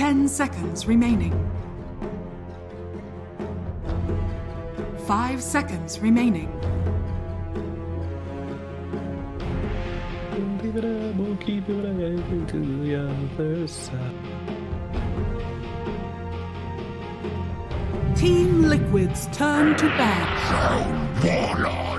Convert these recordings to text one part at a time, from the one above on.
10 seconds remaining. 5 seconds remaining. Keep it up, we'll keep it up to the other side. Team Liquid's turn to ban. Warlord.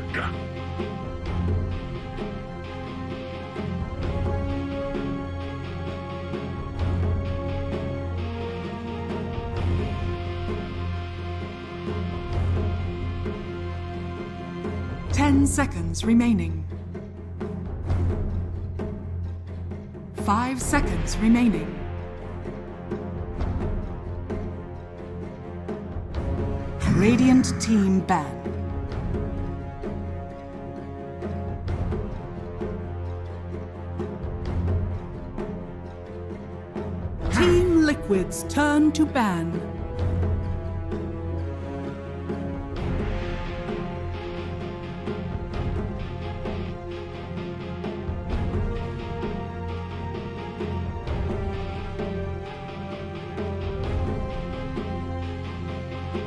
10 seconds remaining. 5 seconds remaining. Radiant team ban. Team Liquid's turn to ban.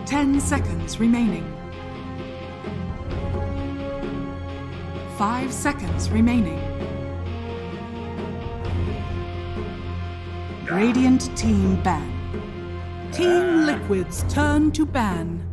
Ten seconds remaining. 5 seconds remaining. Radiant team ban. Team Liquid's turn to ban.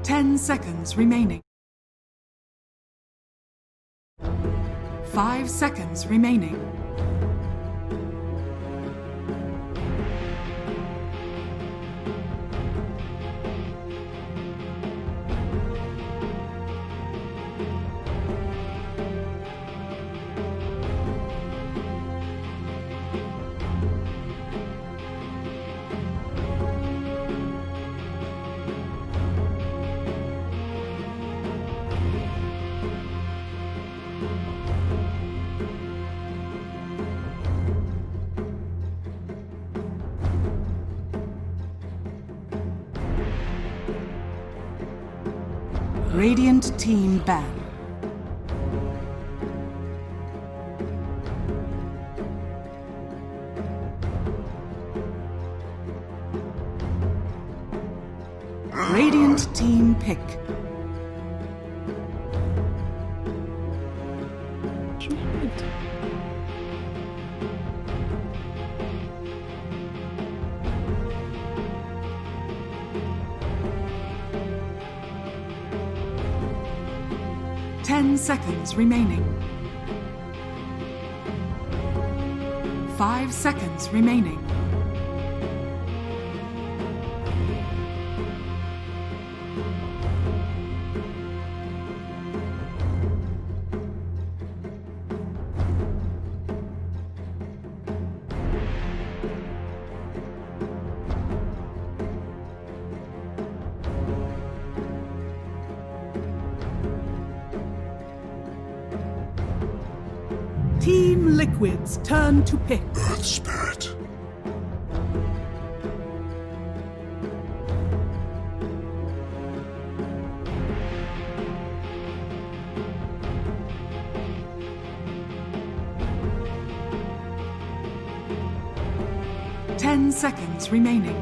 Ten seconds remaining. 5 seconds remaining. Radiant team ban. Radiant team pick. Shit. 10 seconds remaining. 5 seconds remaining. Team Liquid's turn to pick. Earth Spirit. Ten seconds remaining.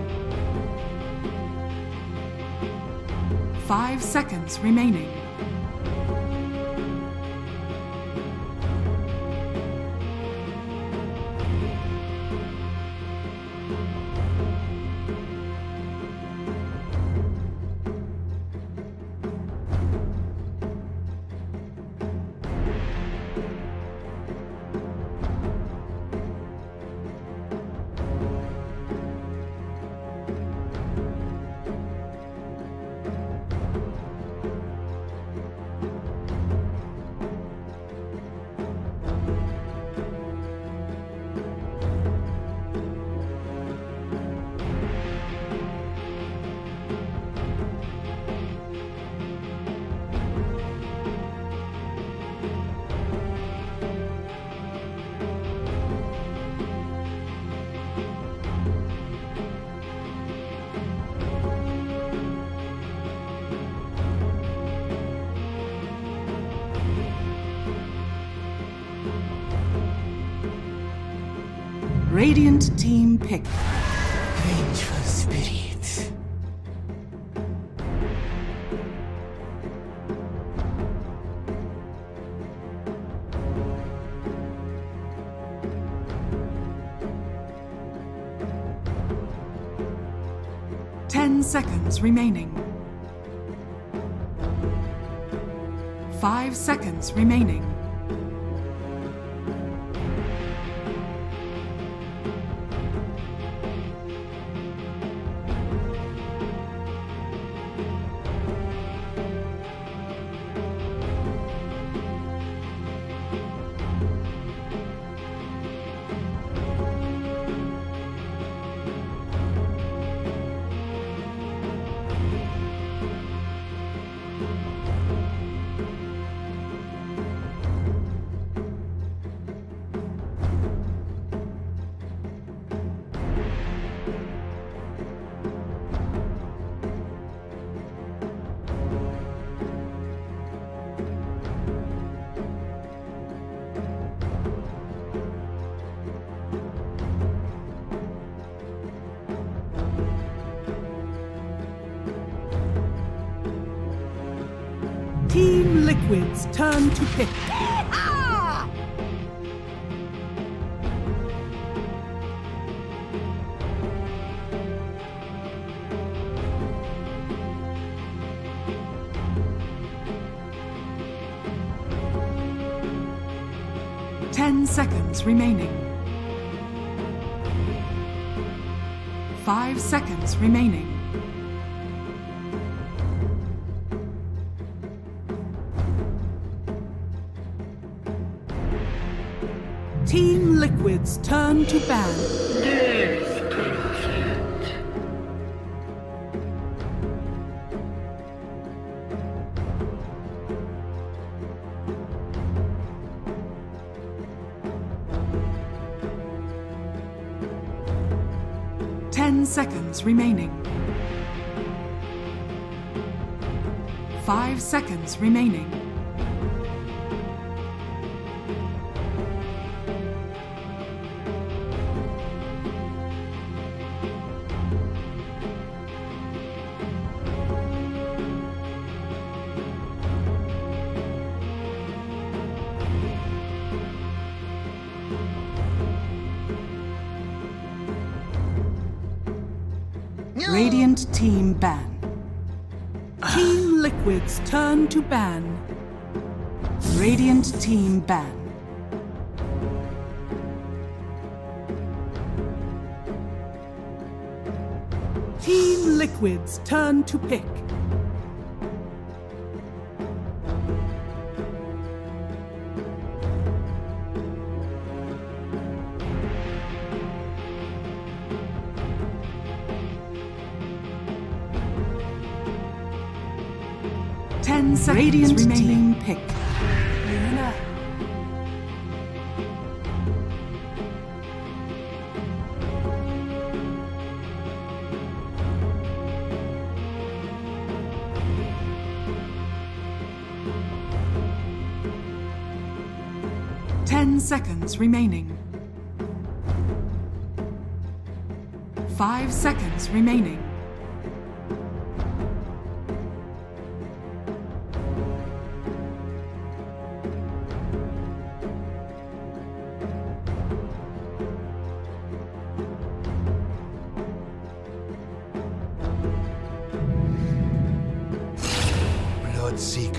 5 seconds remaining. Radiant team pick. Vengeful spirits. Seconds remaining. 5 seconds remaining. Team Liquid's turn to pick. 10 seconds remaining. 5 seconds remaining. Team Liquid's turn to ban. 10 seconds remaining. 5 seconds remaining. Radiant team ban. Team Liquid's turn to ban. Radiant team ban. Team Liquid's turn to pick. Radiant remaining pick. Luna. Ten seconds remaining. 5 seconds remaining.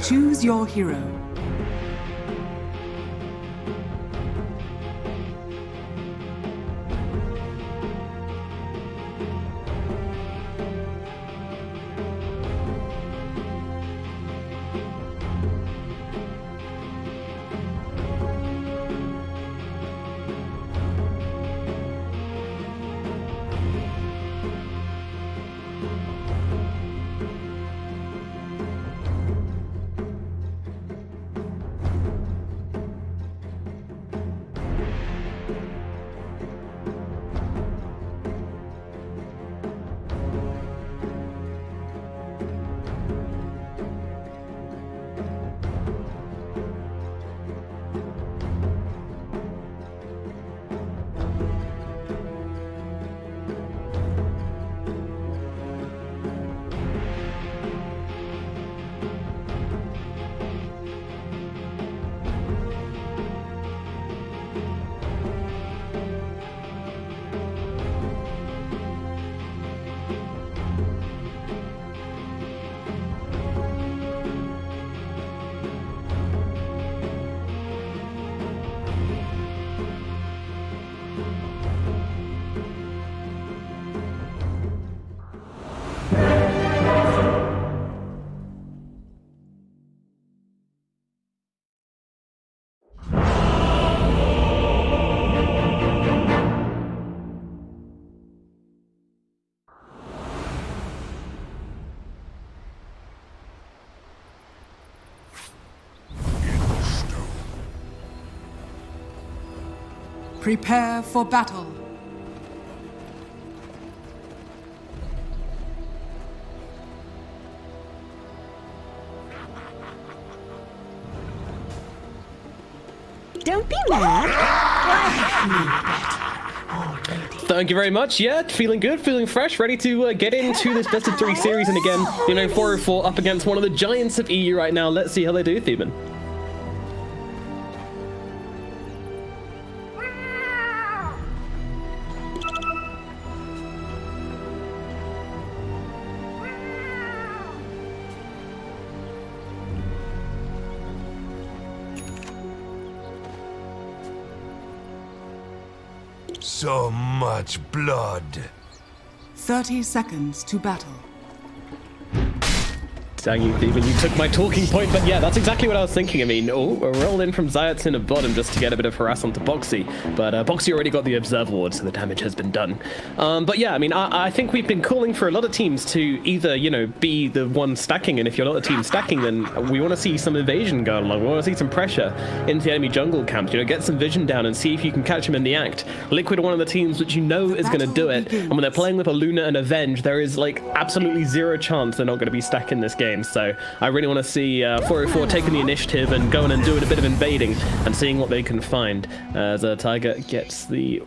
Choose your hero. Prepare for battle. Don't be mad. Thank you very much. Yeah, feeling good, feeling fresh, ready to get into this best of 3 series. And again, you know, 404 up against one of the giants of EU right now. Let's see how they do, Theban. So much blood. 30 seconds to battle. Dang you, Theban, you took my talking point, but yeah, that's exactly what I was thinking. I mean, a roll in from Zayats in a bottom just to get a bit of harass onto Bo3, but Bo3 already got the Observe Ward, so the damage has been done. But yeah, I mean, I think we've been calling for a lot of teams to either, you know, be the one stacking, and if you're not the team stacking, then we want to see some evasion going along. We want to see some pressure into the enemy jungle camps, you know, get some vision down and see if you can catch them in the act. Liquid are one of the teams which you know is going to do it, and when they're playing with a Luna and Avenge, there is like absolutely zero chance they're not going to be stacking this game. So I really want to see 404 taking the initiative and going and doing a bit of invading and seeing what they can find as Tiger gets the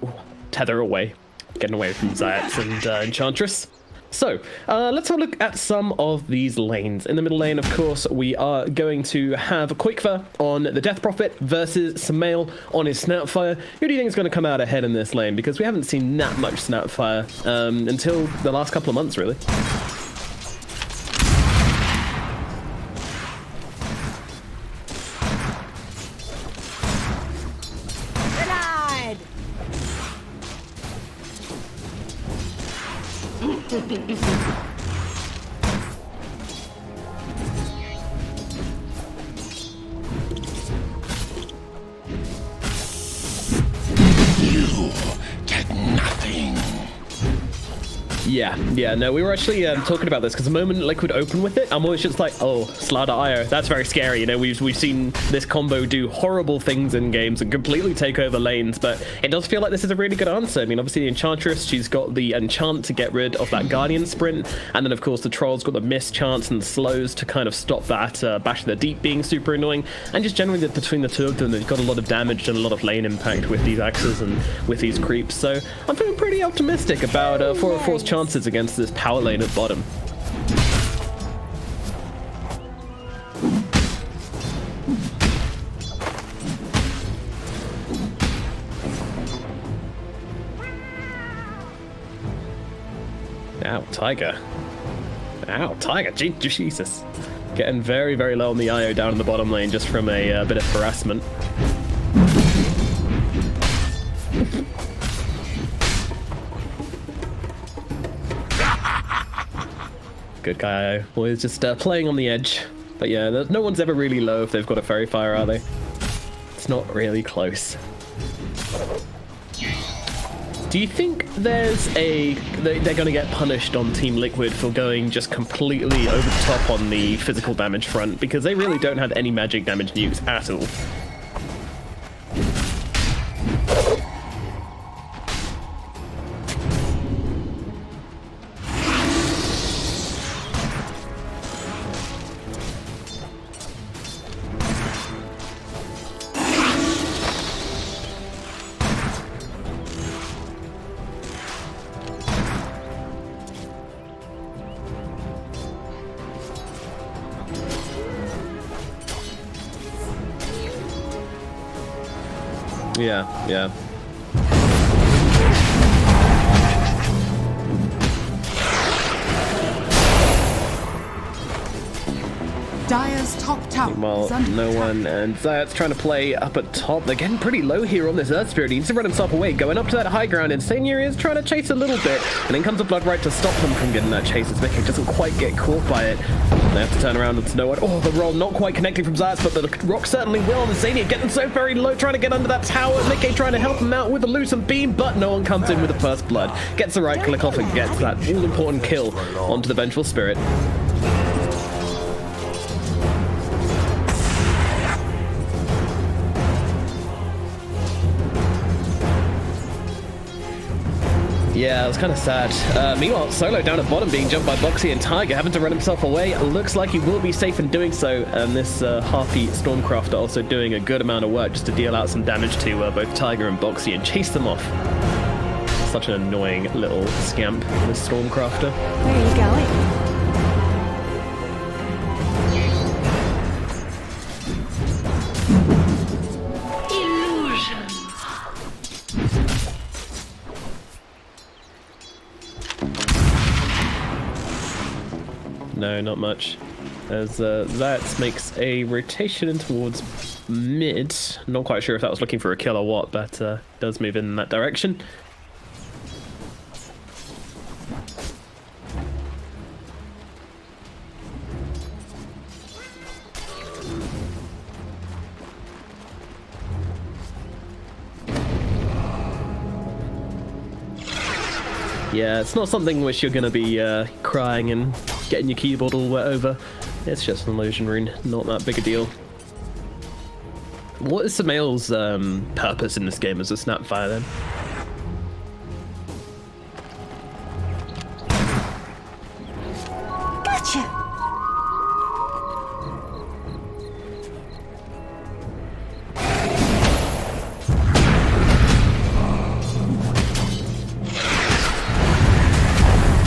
tether away, getting away from Zayats and Enchantress. So let's have a look at some of these lanes. In the middle lane, of course, we are going to have Quickfire on the Death Prophet versus Samael on his Snapfire. Who do you think is going to come out ahead in this lane? Because we haven't seen that much Snapfire until the last couple of months, really. You get nothing. Yeah, no, we were actually talking about this because the moment Liquid open with it, I'm always just like, oh, Slaughter IO, that's very scary. You know, we've seen this combo do horrible things in games and completely take over lanes, but it does feel like this is a really good answer. I mean, obviously the Enchantress, she's got the enchant to get rid of that Guardian sprint, and then of course the Troll's got the miss chance and the slows to kind of stop that Bash of the Deep being super annoying, and just generally between the two of them, they've got a lot of damage and a lot of lane impact with these axes and with these creeps. So I'm feeling pretty optimistic about 404's chances against this power lane at bottom. Ow, Tiger. Ow, Tiger. Jesus. Getting very, very low on the IO down in the bottom lane just from a bit of harassment. Good guy IO. Always just playing on the edge. But yeah, no one's ever really low if they've got a Fairy Fire, are they? It's not really close. Do you think they're going to get punished on Team Liquid for going just completely over the top on the physical damage front? Because they really don't have any magic damage nukes at all. Yeah. Dire's top tower Well, is under no attack. one, and Zayat's trying to play up at top. They're getting pretty low here on this Earth Spirit. He needs to run himself away, going up to that high ground. Insania is trying to chase a little bit, and then comes a Blood Right to stop them from getting that chase. As Mickey doesn't quite get caught by it. They have to turn around and to no one. Oh, the roll not quite connecting from Zayat, but the rock certainly will. And Zania getting so very low, trying to get under that tower. Mickey trying to help him out with a Lucent Beam, but no one comes in with the first blood. Gets the right click off and gets that all-important kill onto the Vengeful Spirit. Yeah, it was kind of sad. Meanwhile, Solo down at bottom being jumped by Boxy and Tiger, having to run himself away. Looks like he will be safe in doing so, and this Harpy Stormcrafter also doing a good amount of work just to deal out some damage to both Tiger and Boxy and chase them off. Such an annoying little scamp, this Stormcrafter. Where are you going? No, not much. As that makes a rotation in towards mid. Not quite sure if that was looking for a kill or what, but does move in that direction. Yeah, it's not something which you're going to be crying and getting your keyboard all wet over. It's just an illusion rune, not that big a deal. What is Samael's purpose in this game as a Snapfire then? Gotcha!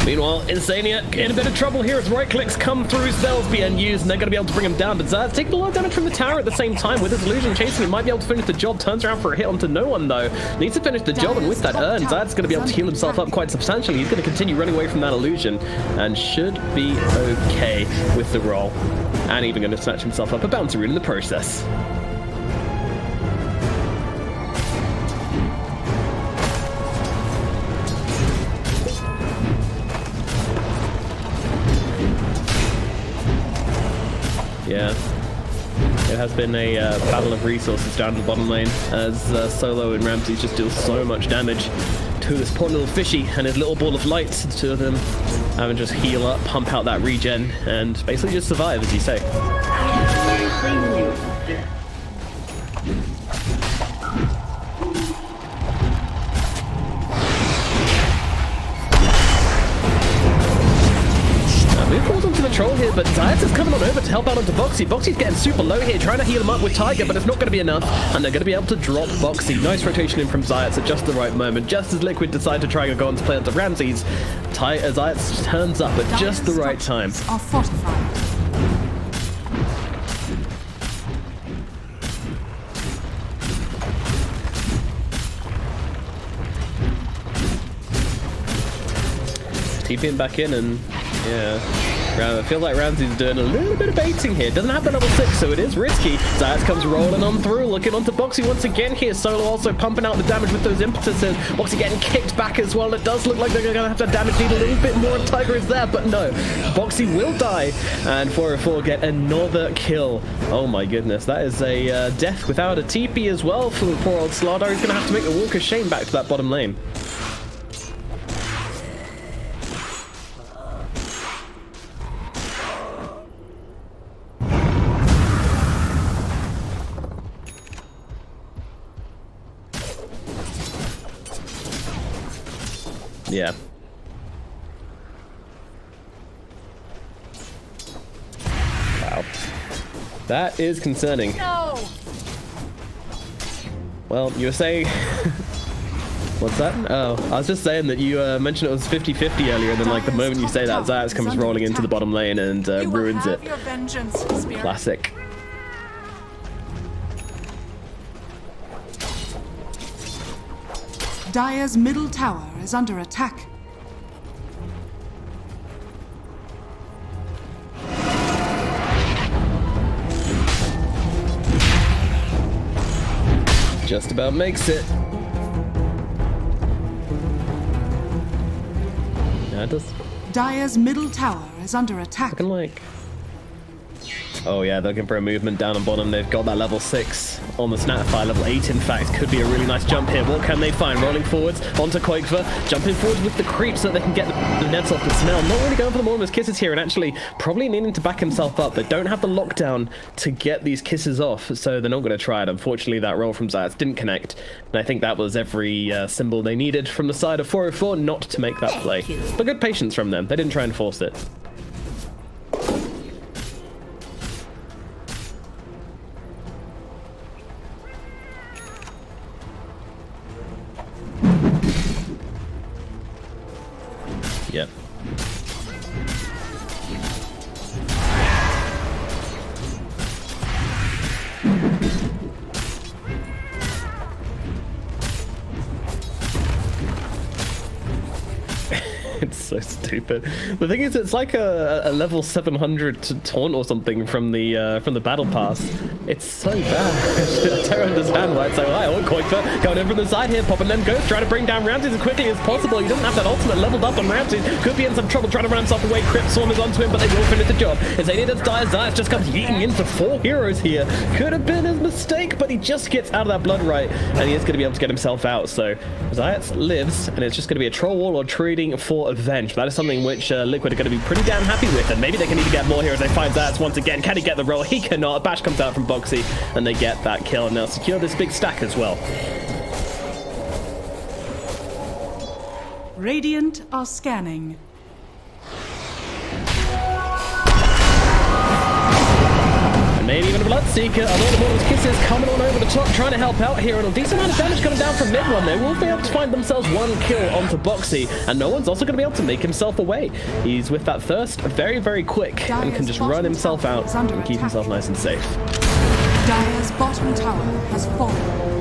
Meanwhile, Insania in a bit of trouble here as right clicks come through, spells being used, and they're going to be able to bring him down. But Zayat's taking a lot of damage from the tower at the same time. With his illusion chasing, he might be able to finish the job. Turns around for a hit onto no one, though. Needs to finish the job, and with that urn, Zayat's going to be able to heal himself up quite substantially. He's going to continue running away from that illusion, and should be okay with the roll. And even going to snatch himself up a bounty rune in the process. Yeah, it has been a battle of resources down the bottom lane as Solo and Ramsey just deal so much damage to this poor little fishy and his little ball of light. The two of them having to just heal up, pump out that regen, and basically just survive, as you say. Move falls onto the troll here, but Zayat is coming on over to help out onto Boxy. Boxy's getting super low here, trying to heal him up with Tiger, but it's not going to be enough, and they're going to be able to drop Boxy. Nice rotation in from Zayat at just the right moment. Just as Liquid decide to try and go on to play onto Ramsey's, Zayat turns up at just the right time. Are fortified. TPing back in, and yeah. I feel like Ramsey's doing a little bit of baiting here. Doesn't have the level 6, so it is risky. Zayat comes rolling on through, looking onto Boxy once again here. Solo also pumping out the damage with those impetuses. Boxy getting kicked back as well. It does look like they're going to have to damage need a little bit more if Tiger is there, but no. Boxy will die, and 404 get another kill. Oh my goodness, that is a death without a TP as well for the poor old Slardar. He's going to have to make the walk of shame back to that bottom lane. Yeah. Wow. That is concerning. No. Well, you were saying... What's that? Oh, I was just saying that you mentioned it was 50-50 earlier, and then like the moment you say that, Zayat comes rolling into the bottom lane and ruins it. Classic. Dire's middle tower is under attack. Just about makes it. Yeah, it does. Dire's middle tower is under attack. Looking like Oh yeah, they're looking for a movement down on bottom. They've got that level 6 on the Snapfire. Level 8, in fact, could be a really nice jump here. What can they find? Rolling forwards onto Koikva, jumping forwards with the creep so that they can get the nets off the Snell. Not really going for the Mortimer's kisses here, and actually probably needing to back himself up. They don't have the lockdown to get these kisses off, so they're not going to try it. Unfortunately, that roll from Zayats didn't connect, and I think that was every symbol they needed from the side of 404 not to make that play. But good patience from them. They didn't try and force it. Yep. It's so stupid. The thing is, it's like a level 700 taunt or something from the battle pass. It's so bad. I don't understand why it's so high. Oh, Koikva going in from the side here, popping them ghosts, trying to bring down Ramses as quickly as possible. He doesn't have that ultimate leveled up on Ramses. Could be in some trouble trying to run himself away. Crypt Swarm is onto him, but they will finish the job. As Alien does die, Zayats just comes yeeting into 4 heroes here. Could have been his mistake, but he just gets out of that blood right, and he is going to be able to get himself out. So Zayats lives, and it's just going to be a troll wall or trading for Avenge. That is something which Liquid are going to be pretty damn happy with, and maybe they can even get more here as they find Zayats once again. Can he get the roll? He cannot. Bash comes out from Boxy, and they get that kill, and now secure this big stack as well. Radiant are scanning. Maybe even a Bloodseeker. A lot of Mortal's Kisses coming on over the top, trying to help out here, and a decent amount of damage coming down from mid one. They will be able to find themselves one kill onto Boxy, and no one's also going to be able to make himself away. He's with that thirst very, very quick, and can just run himself out and keep himself nice and safe. Dire's bottom tower has fallen.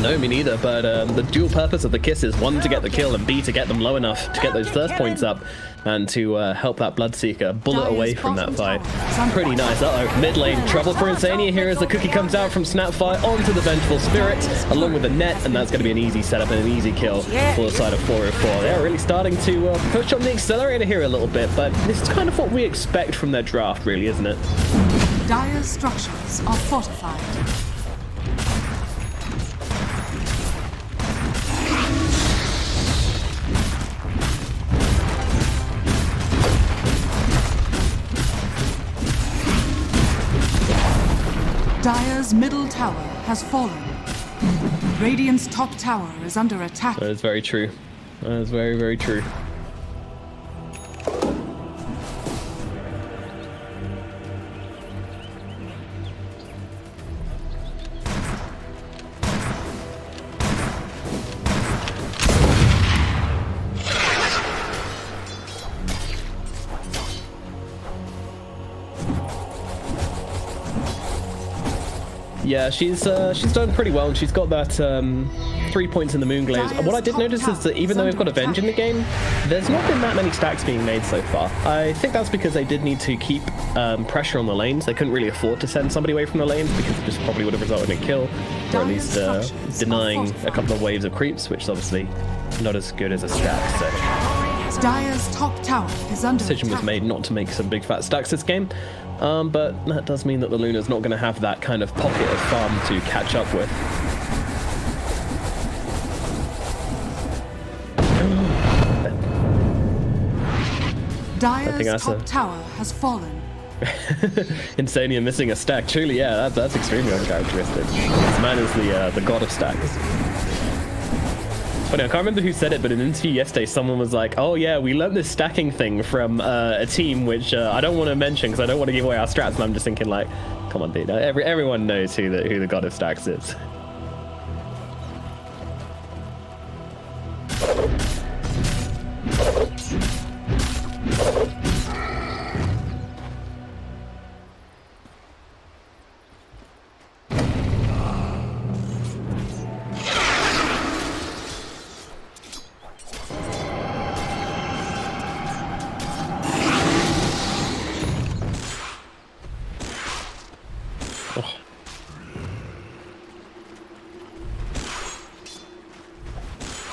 No, me neither, but the dual purpose of the kisses, one to get the kill and B to get them low enough to get those thirst points up and to help that Bloodseeker bullet away from that fight. Pretty nice. Uh-oh, mid lane, trouble for Insania here as the cookie comes out from Snapfire onto the Vengeful Spirit along with the net, and that's going to be an easy setup and an easy kill for the side of 404. They're really starting to push on the accelerator here a little bit, but this is kind of what we expect from their draft, really, isn't it? Dire's structures are fortified. Dire's middle tower has fallen. Radiant's top tower is under attack. That is very true. That is very, very true. Yeah, she's done pretty well, and she's got that 3 points in the Moonglaze. What I did notice is that even though we've got Avenge in the game, there's not been that many stacks being made so far. I think that's because they did need to keep pressure on the lanes. They couldn't really afford to send somebody away from the lanes because it just probably would have resulted in a kill, or at least denying a couple of waves of creeps, which is obviously not as good as a stack. So Dire's top tower is under decision was made not to make some big fat stacks this game. But that does mean that the Luna's not going to have that kind of pocket of farm to catch up with. Dire's top tower has fallen. Insania missing a stack. Truly, yeah, that's extremely uncharacteristic. This man is the god of stacks. Funny, I can't remember who said it, but in an interview yesterday, someone was like, "Oh yeah, we learned this stacking thing from a team which I don't want to mention because I don't want to give away our strats." And I'm just thinking, like, come on, dude. Everyone knows who the god of stacks is.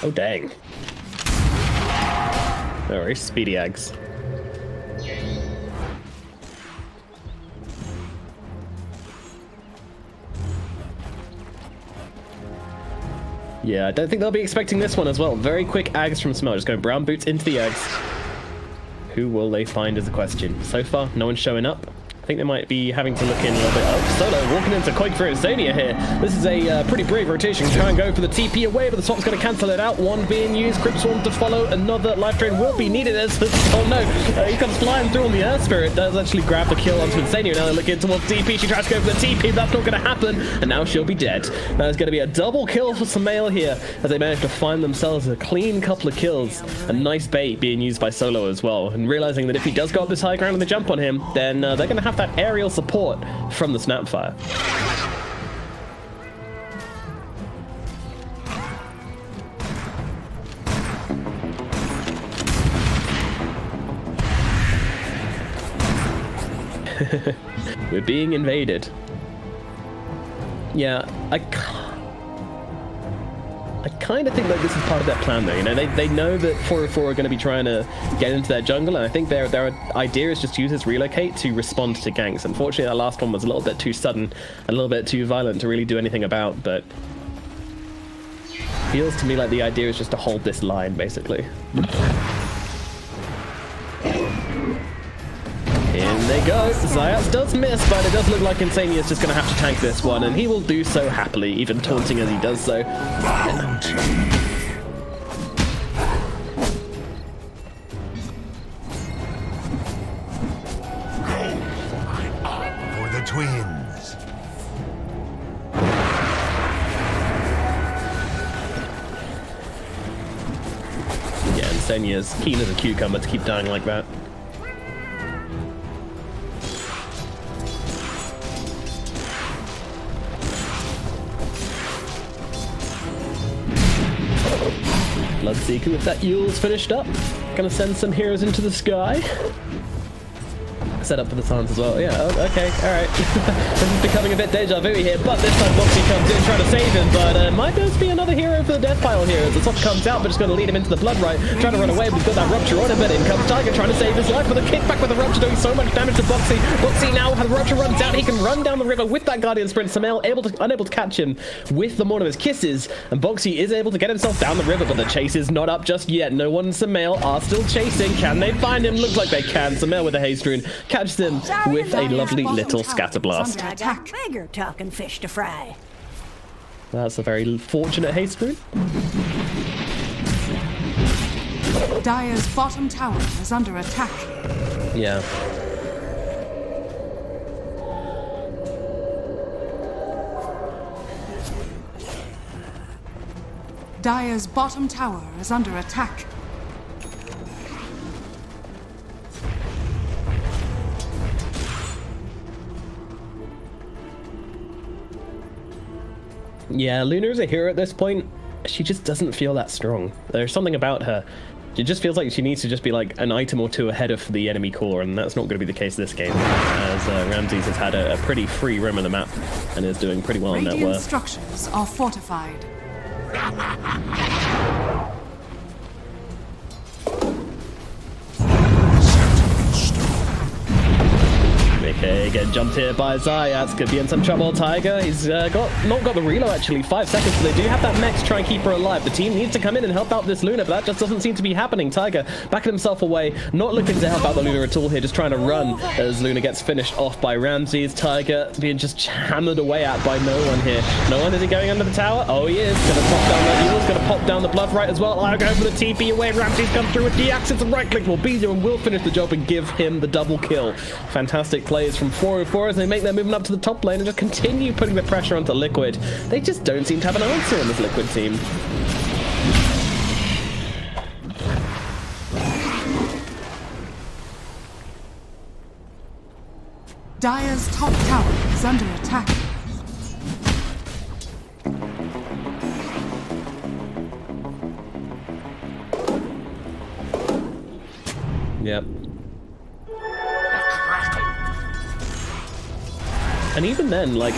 Oh, dang. No worries, speedy eggs. Yeah, I don't think they'll be expecting this one as well. Very quick eggs from Smell, just going brown boots into the eggs. Who will they find is the question. So far, no one's showing up. I think they might be having to look in a little bit. Oh, Solo walking into Quake for Insania here. This is a pretty brave rotation. Try and go for the TP away, but the swap's going to cancel it out. One being used. Crypt Swarm to follow. Another life drain will be needed as... Oh no, he comes flying through on the Earth Spirit. Does actually grab the kill onto Insania. Now they're looking towards TP. She tries to go for the TP. That's not going to happen. And now she'll be dead. There's going to be a double kill for Samael here as they manage to find themselves a clean couple of kills. A nice bait being used by Solo as well. And realizing that if he does go up this high ground and they jump on him, then they're going to have that aerial support from the Snapfire. We're being invaded. Yeah, I kind of think that this is part of their plan, though. You know, they know that 404 are going to be trying to get into their jungle, and I think their idea is just to use this relocate to respond to ganks. Unfortunately, that last one was a little bit too sudden, a little bit too violent to really do anything about, but feels to me like the idea is just to hold this line, basically. In they go. Zayats does miss, but it does look like Insania is just going to have to tank this one, and he will do so happily, even taunting as he does so. For the twins. Yeah, Insania's keen as a cucumber to keep dying like that. Bloodseeker with that Yule's finished up. Gonna send some heroes into the sky. Set up for the Suns as well. Yeah, okay, alright. This is becoming a bit deja vu here, but this time Bo3 comes in trying to save him, but might just be another hero for the death pile here as the top comes out, but just going to lead him into the blood right, trying to run away, but he's got that rupture on him, but in comes Tiger trying to save his life with a kickback with the rupture, doing so much damage to Bo3. Bo3 now, has the rupture runs down, he can run down the river with that Guardian Sprint. Samael unable to catch him with the Morn of his Kisses, and Bo3 is able to get himself down the river, but the chase is not up just yet. No one and Samael are still chasing. Can they find him? Looks like they can. Samael with a haste rune catches him with a lovely little scatter blast. I got bigger talking fish to fry. That's a very fortunate haste rune. Dire's bottom tower is under attack. Yeah. Dire's bottom tower is under attack. Yeah, Luna's a hero at this point. She just doesn't feel that strong. There's something about her. It just feels like she needs to just be like an item or two ahead of the enemy core, and that's not going to be the case this game, as Ramses has had a pretty free roam on the map and is doing pretty well in that Radiant work. structures are fortified. Okay, getting jumped here by Zayats. Could be in some trouble. Tiger, he's not got the reload actually. 5 seconds, but they do have that mech to try and keep her alive. The team needs to come in and help out this Luna, but that just doesn't seem to be happening. Tiger backing himself away, not looking to help out the Luna at all here, just trying to run as Luna gets finished off by Ramses. Tiger being just hammered away at by no one here. No one, is he going under the tower? Oh, he is. Gonna pop down the heals, gonna pop down the blood right as well. I'll go for the TP away. Ramses comes through with the axe. It's a right click. Will be there and will finish the job and give him the double kill. Fantastic plays from 404 as they make their movement up to the top lane and just continue putting the pressure onto Liquid. They just don't seem to have an answer on this Liquid team. Dire's top tower is under attack. Yep. And even then, like,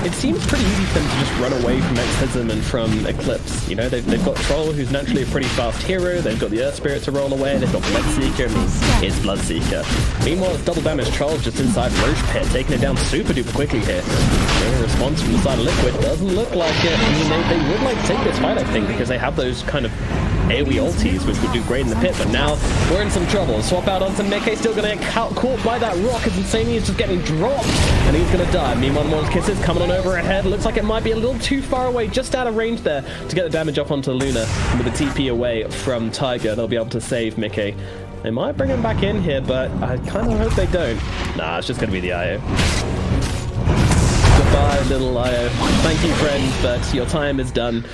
it seems pretty easy for them to just run away from Exorcism and from Eclipse. You know, they've got Troll, who's naturally a pretty fast hero. They've got the Earth Spirit to roll away. They've got Bloodseeker. I mean, it's Bloodseeker. Meanwhile, it's double damage Troll's just inside Roche Pit, taking it down super duper quickly here. No response from the side of Liquid. Doesn't look like it. I mean, they would like to take this fight, I think, because they have those kind of AoE ultis, which would do great in the pit, but now we're in some trouble. Swap out onto Mickey, still going to get caught by that rock as Insania is just getting dropped, and he's going to die. Meanwhile, Morn's Kisses coming on over ahead. Looks like it might be a little too far away, just out of range there, to get the damage off onto Luna. And with the TP away from Tiger, they'll be able to save Mickey. They might bring him back in here, but I kind of hope they don't. Nah, it's just going to be the IO. Goodbye, little IO. Thank you, friend, but your time is done.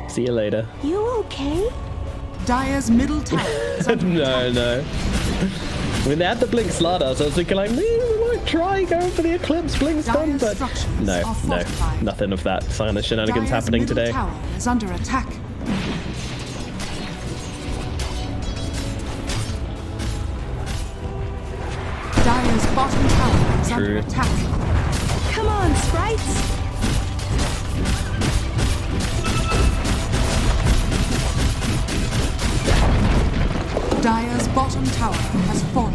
See you later. You okay? Dire's middle tower is under attack. No. When they had the Blink Slardar, so I was thinking like, maybe we might try going for the Eclipse Blink Stun, but no, nothing of that kind of shenanigans Dire's happening middle today. Tower is under attack. Dire's bottom tower is under attack. Come on, sprites! Dire's bottom tower has fallen.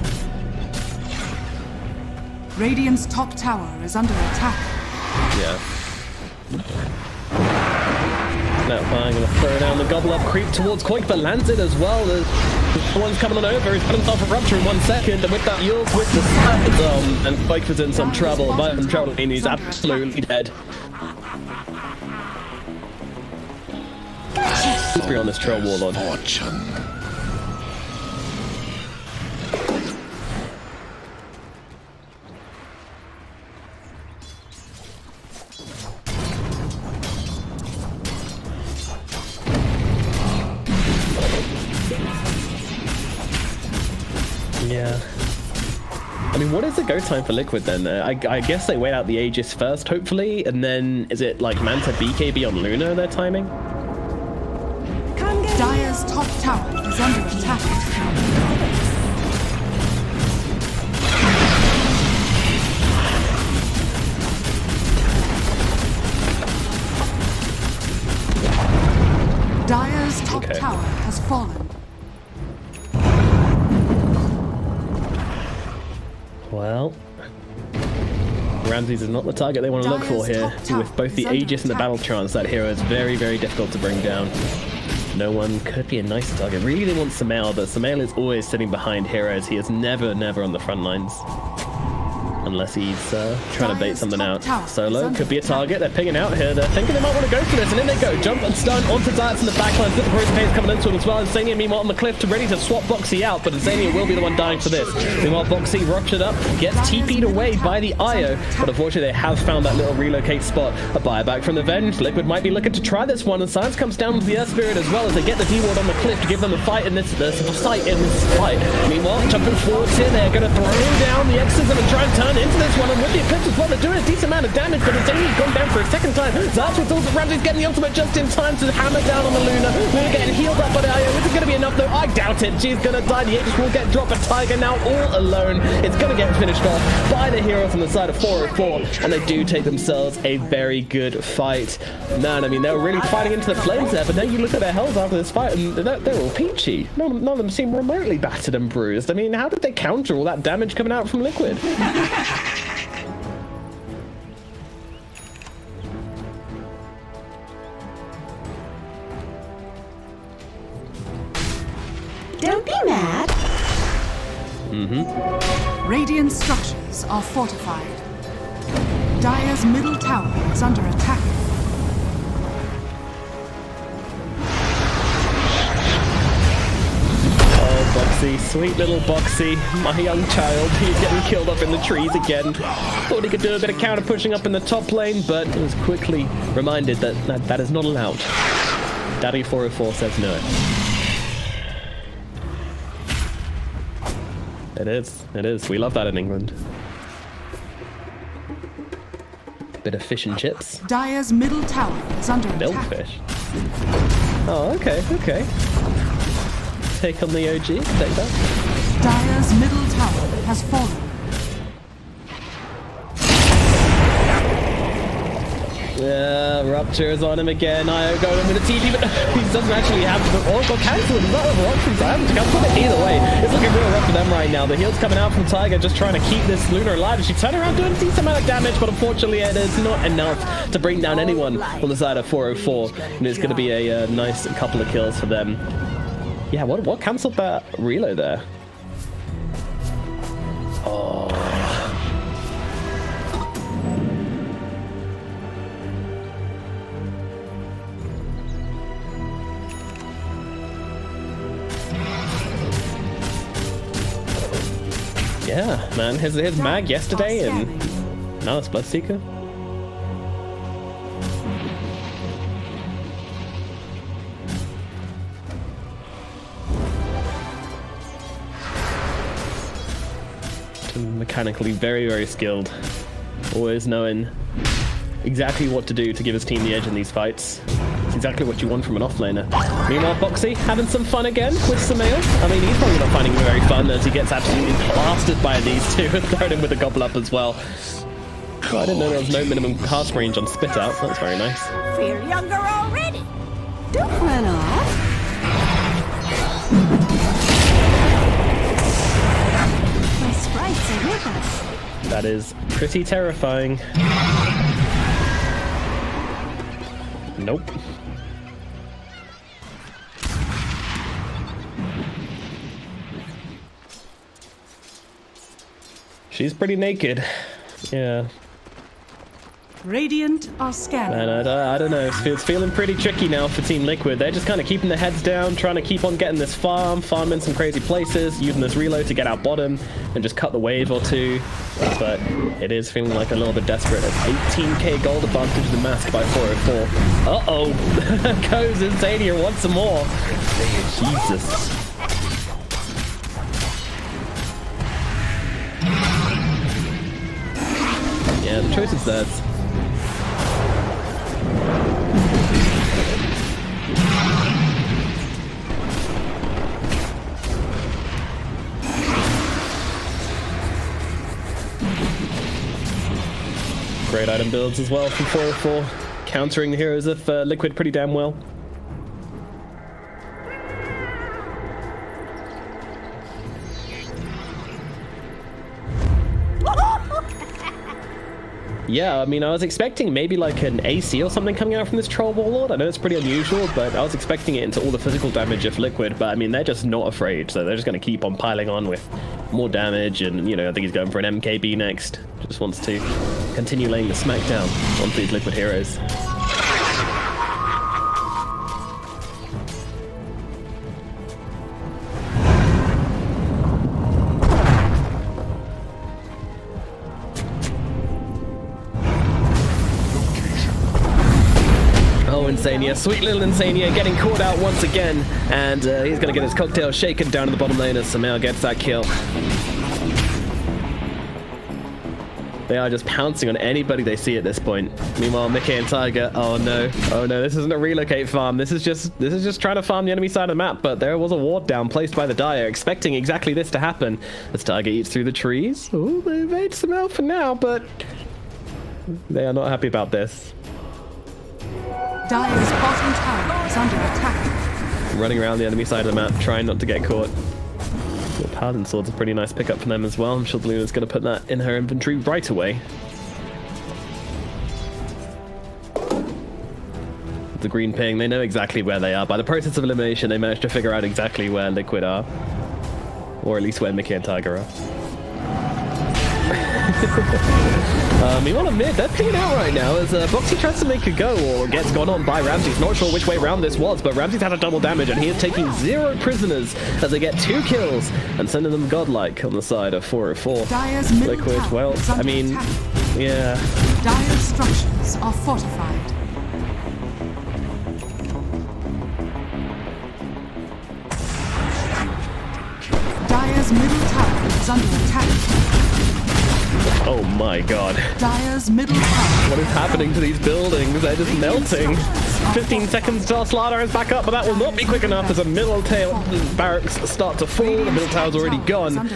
Radiant's top tower is under attack. Yeah. Now I'm going to throw down the gobble up creep towards Quake, but lands it as well. The one's coming on over. He's got himself a rupture in 1 second, and with that Yule's with the sides and Quake was in some trouble. By some trouble, I mean he's absolutely dead. Slippery on this Troll Warlord. Fortune. Yeah. I mean, what is the go time for Liquid then? I guess they wait out the Aegis first, hopefully, and then is it like Manta BKB on Luna their timing? Dire's top tower is under attack. Dire's top tower has fallen. Well, Ramses is not the target they want to look for here. With both the Aegis and the Battle Trance, that hero is very, very difficult to bring down. No one could be a nicer target. Really, they want Samael, but Samael is always sitting behind heroes. He is never on the front lines. Unless he's trying to bait something out. Solo could be a target. They're pinging out here. They're thinking they might want to go for this, and in they go. Jump and stun onto Zayats in the backline. Bit of Bruce Pace coming into him as well. Insania, meanwhile, on the cliff, ready to swap Boxy out, but Insania will be the one dying for this. Meanwhile, Boxy ruptured up, gets TP'd away by the IO, but unfortunately, they have found that little relocate spot. A buyback from the Venge. Liquid might be looking to try this one, and Science comes down with the Earth Spirit as well as they get the D-Ward on the cliff to give them a fight in this fight. Meanwhile, jumping forwards here, they're going to throw down the Exorcism and try and turn into this one, and with the Eclipse as well, they're doing a decent amount of damage, but Insania's gone down for a second time. That's what also Ramsey's getting the ultimate just in time to hammer down on the Luna. Luna getting healed up by the IO. Is it going to be enough though? I doubt it. She's going to die. The Aegis will get dropped, but Tiger now all alone. It's going to get finished off by the heroes on the side of 404, and they do take themselves a very good fight. Man, I mean, they were really fighting into the flames there, but now you look at their health after this fight, and they're all peachy. None of them seem remotely battered and bruised. I mean, how did they counter all that damage coming out from Liquid? Don't be mad. Radiant structures are fortified. Dire's middle tower is under attack. Oh, Boxy, sweet little Boxy, my young child. He's getting killed up in the trees again. Thought he could do a bit of counter pushing up in the top lane, but was quickly reminded that is not allowed. Daddy 404 says no. It is. We love that in England. Bit of fish and chips. Dire's middle tower is under attack. Milkfish. Oh, okay. Take on the OG, take that. Dire's middle tower has fallen. Yeah, Rupture is on him again. I go in with a TP, but he doesn't actually have the got cancelled. Is that Overwatch from Zayat? Cancelled it either way. It's looking real rough for them right now. The heal's coming out from Tiger, just trying to keep this Lunar alive. She turned around doing a decent amount of damage, but unfortunately it is not enough to bring down anyone on the side of 404. And it's going to be a nice couple of kills for them. Yeah, what cancelled that reload there? Oh. Yeah, man, his mag yesterday and now it's Bloodseeker. Mechanically very, very skilled. Always knowing exactly what to do to give his team the edge in these fights. It's exactly what you want from an offlaner. Meanwhile, Bo3 having some fun again with Samael. I mean, he's probably not finding it very fun as he gets absolutely blasted by these two and thrown in with a gobble up as well. Oh, I didn't know there was no minimum cast range on Spit Out. That's very nice. Feel younger already. Don't run off. My sprites are with us. That is pretty terrifying. Nope. She's pretty naked. Yeah. Radiant are scanning. And I don't know. It's feeling pretty tricky now for Team Liquid. They're just kind of keeping their heads down, trying to keep on getting this farm in some crazy places, using this reload to get out bottom and just cut the wave or two. But it is feeling like a little bit desperate. It's 18k gold advantage the mask by 404. Uh-oh. Goes Insania wants some more. Jesus. Yeah, the choice is theirs. Great item builds as well from 404, countering the heroes of Liquid pretty damn well. Yeah, I mean, I was expecting maybe like an AC or something coming out from this Troll Warlord. I know it's pretty unusual, but I was expecting it into all the physical damage of Liquid. But I mean, they're just not afraid, so they're just going to keep on piling on with more damage. And, you know, I think he's going for an MKB next. Just wants to continue laying the smackdown onto these Liquid heroes. Insania, sweet little Insania getting caught out once again, and he's going to get his cocktail shaken down to the bottom lane as Samael gets that kill. They are just pouncing on anybody they see at this point. Meanwhile, Mickey and Tiger, oh no, this isn't a relocate farm. This is just trying to farm the enemy side of the map, but there was a ward down placed by the Dire, expecting exactly this to happen. As Tiger eats through the trees. Oh, they evade Samael for now, but they are not happy about this. Dire's bottom tower is under attack. Running around the enemy side of the map, trying not to get caught. The Paladin Sword's a pretty nice pickup for them as well. I'm sure the Luna's going to put that in her inventory right away. The green ping, they know exactly where they are. By the process of elimination, they managed to figure out exactly where Liquid are. Or at least where Mickey and Tiger are. Meanwhile, on mid, they're pinging out right now as Bo3 tries to make a go or gets gone on by Ramses. Not sure which way round this was, but Ramses had a double damage and he is taking 0 prisoners as they get 2 kills and sending them godlike on the side of 404. Dire's middle Liquid, tower well, is under I mean, attack. yeah. Dire's structures are fortified. Dire's middle tower is under attack. Oh my god. Dire's middle tower. What is happening to these buildings? They're just melting. 15 seconds till Slaughter is back up, but that will not be quick enough as the middle barracks start to fall. The middle tower's already gone.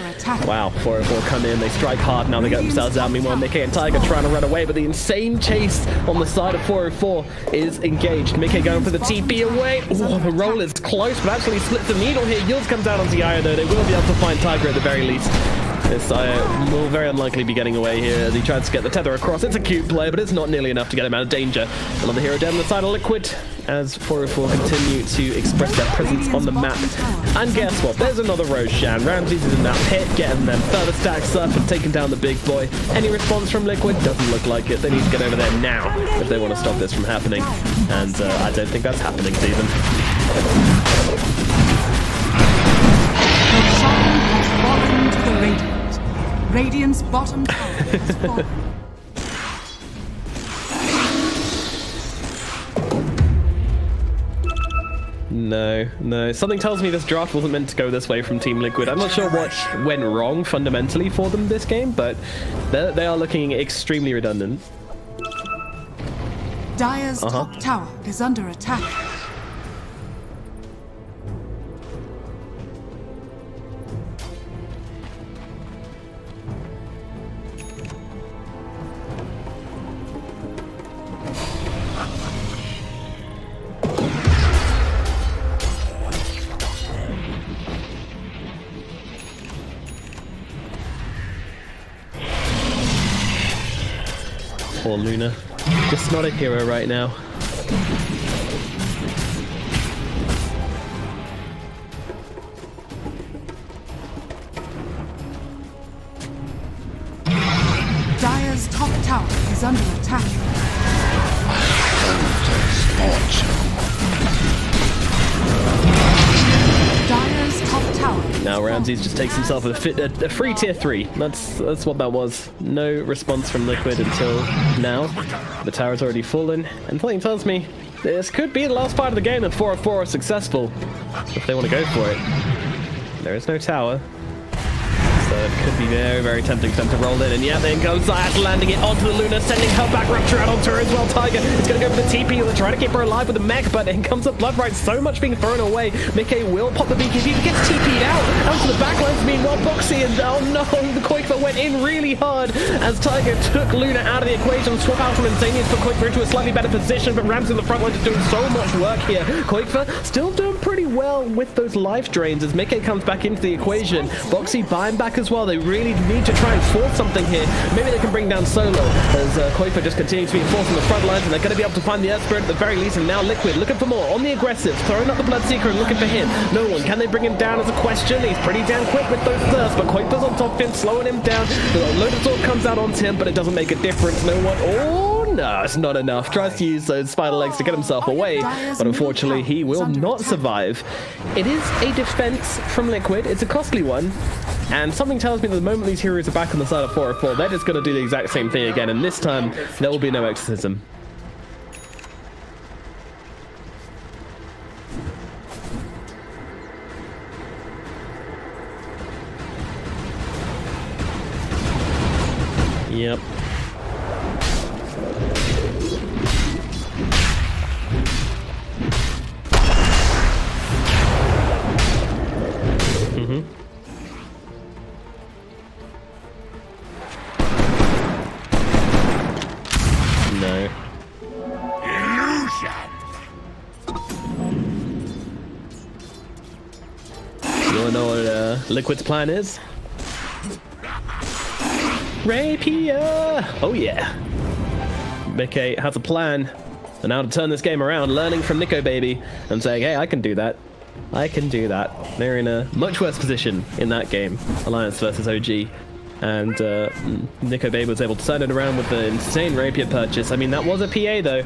Wow, 404 come in, they strike hard, now they get themselves out. Meanwhile, Mickey and Tiger trying to run away, but the insane chase on the side of 404 is engaged. Mickey going for the TP away. Oh, the roll is close, but actually splits the needle here. Yields comes down onto Yaya though. They will be able to find Tiger at the very least. This will very unlikely be getting away here as he tries to get the tether across. It's a cute play, but it's not nearly enough to get him out of danger. Another hero down the side of Liquid as 404 continue to express their presence on the map. And guess what? There's another Roshan. Ramses is in that pit, getting them further stacks up and taking down the big boy. Any response from Liquid? Doesn't look like it. They need to get over there now if they want to stop this from happening. And I don't think that's happening, Steven. The sun has fallen to the Radiant. Radiant's bottom tower has fallen. No. Something tells me this draft wasn't meant to go this way from Team Liquid. I'm not sure what went wrong fundamentally for them this game, but they are looking extremely redundant. Dire's top tower is under attack. Poor Luna. Just not a hero right now. Dire's top tower is under attack. Dire's top tower. Now Ramses just takes himself a free tier 3. That's what that was. No response from Liquid until now. The tower's already fallen, and something tells me this could be the last part of the game if 404 are successful, if they want to go for it. There is no tower. So it could be very, very tempting for them to roll in. And yeah, there goes Zayat landing it onto the Luna, sending her back Rupture out onto her as well. Tiger is going to go for the TP. They're trying to keep her alive with the mech, but in comes the Bloodbright. So much being thrown away. Mickey will pop the BKB. He gets TP'd out to the backlines. Meanwhile, Boxy and oh no, the Koikfa went in really hard as Tiger took Luna out of the equation. Swap out from Insanius for Koikfa into a slightly better position, but Rams in the front line is doing so much work here. Koikfa still doing pretty well with those life drains as Mickey comes back into the equation. Boxy buying back as well. They really need to try and force something here. Maybe they can bring down Solo as Koifa just continues to be enforced on the front lines, and they're going to be able to find the Earth Spirit at the very least. And now Liquid looking for more on the aggressive, throwing up the Bloodseeker and looking for him. No one. Can they bring him down is a question. He's pretty damn quick with those thirsts, but Koifa's on top of him, slowing him down. The loaded sword comes out onto him, but it doesn't make a difference. No one. Oh no, it's not enough. Tries to use those spider legs to get himself away, but unfortunately he will not survive. It is a defense from Liquid. It's a costly one. And something tells me that the moment these heroes are back on the side of 404, they're just going to do the exact same thing again, and this time there will be no exorcism. Yep. No. You wanna know what Liquid's plan is? Rapier! Oh yeah. Mickey has a plan. And now to turn this game around, learning from Nico Baby and saying, hey, I can do that. I can do that. They're in a much worse position in that game. Alliance versus OG. And Nico Babe was able to turn it around with the insane Rapier purchase. I mean, that was a PA though.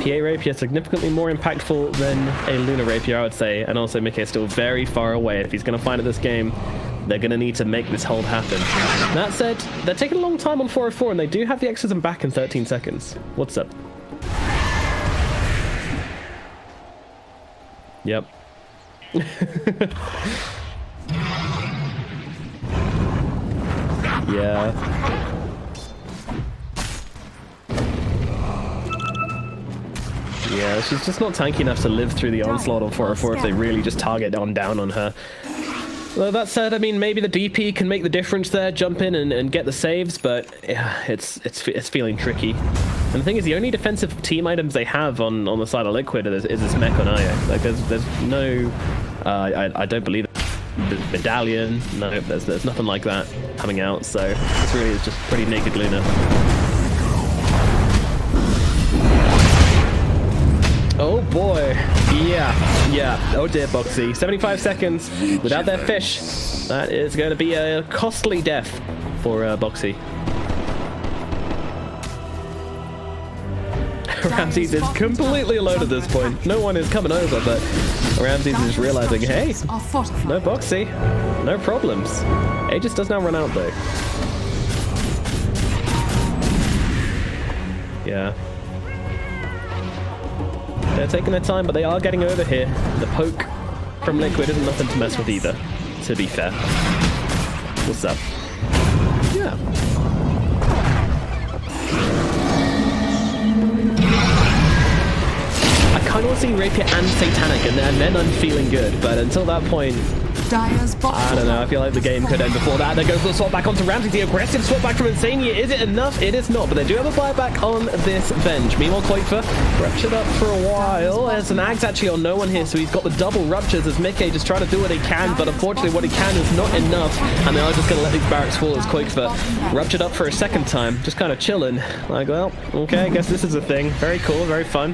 PA Rapier significantly more impactful than a Luna Rapier, I would say. And also Mickey is still very far away. If he's going to find it this game, they're going to need to make this hold happen. That said, they're taking a long time on 404 and they do have the exorcism back in 13 seconds. What's up? Yep. Yeah. Yeah, she's just not tanky enough to live through the onslaught on 404 if they really just target down on her. Though that said, I mean, maybe the DP can make the difference there, jump in and get the saves, but yeah, it's feeling tricky. And the thing is, the only defensive team items they have on the side of Liquid is this mech on Aya. Like, there's no... I don't believe it. The medallion, no, there's nothing like that coming out, so this really is just pretty naked Luna. Oh boy, yeah, oh dear Bo3, 75 seconds without their fish. That is going to be a costly death for Bo3. Ramses is completely alone at this point. No one is coming over, but Ramses is realizing, hey, no Bo3, no problems. Aegis does now run out though. Yeah. They're taking their time, but they are getting over here. The poke from Liquid isn't nothing to mess with either, to be fair. What's up? Yeah. I kind of want to see Rapier and Satanic, and then I'm feeling good, but until that point... I don't know, I feel like the game could end before that. There goes the swap back onto Ramsey, the aggressive swap back from Insania. Is it enough? It is not, but they do have a buyback on this bench. Meanwhile, Koifer ruptured up for a while. There's an Ags actually on no one here, so he's got the double ruptures as Mickey just trying to do what he can, but unfortunately what he can is not enough, and they are just going to let these barracks fall as Koifer ruptured up for a second time, just kind of chilling. Like, well, okay, I guess this is a thing. Very cool, very fun.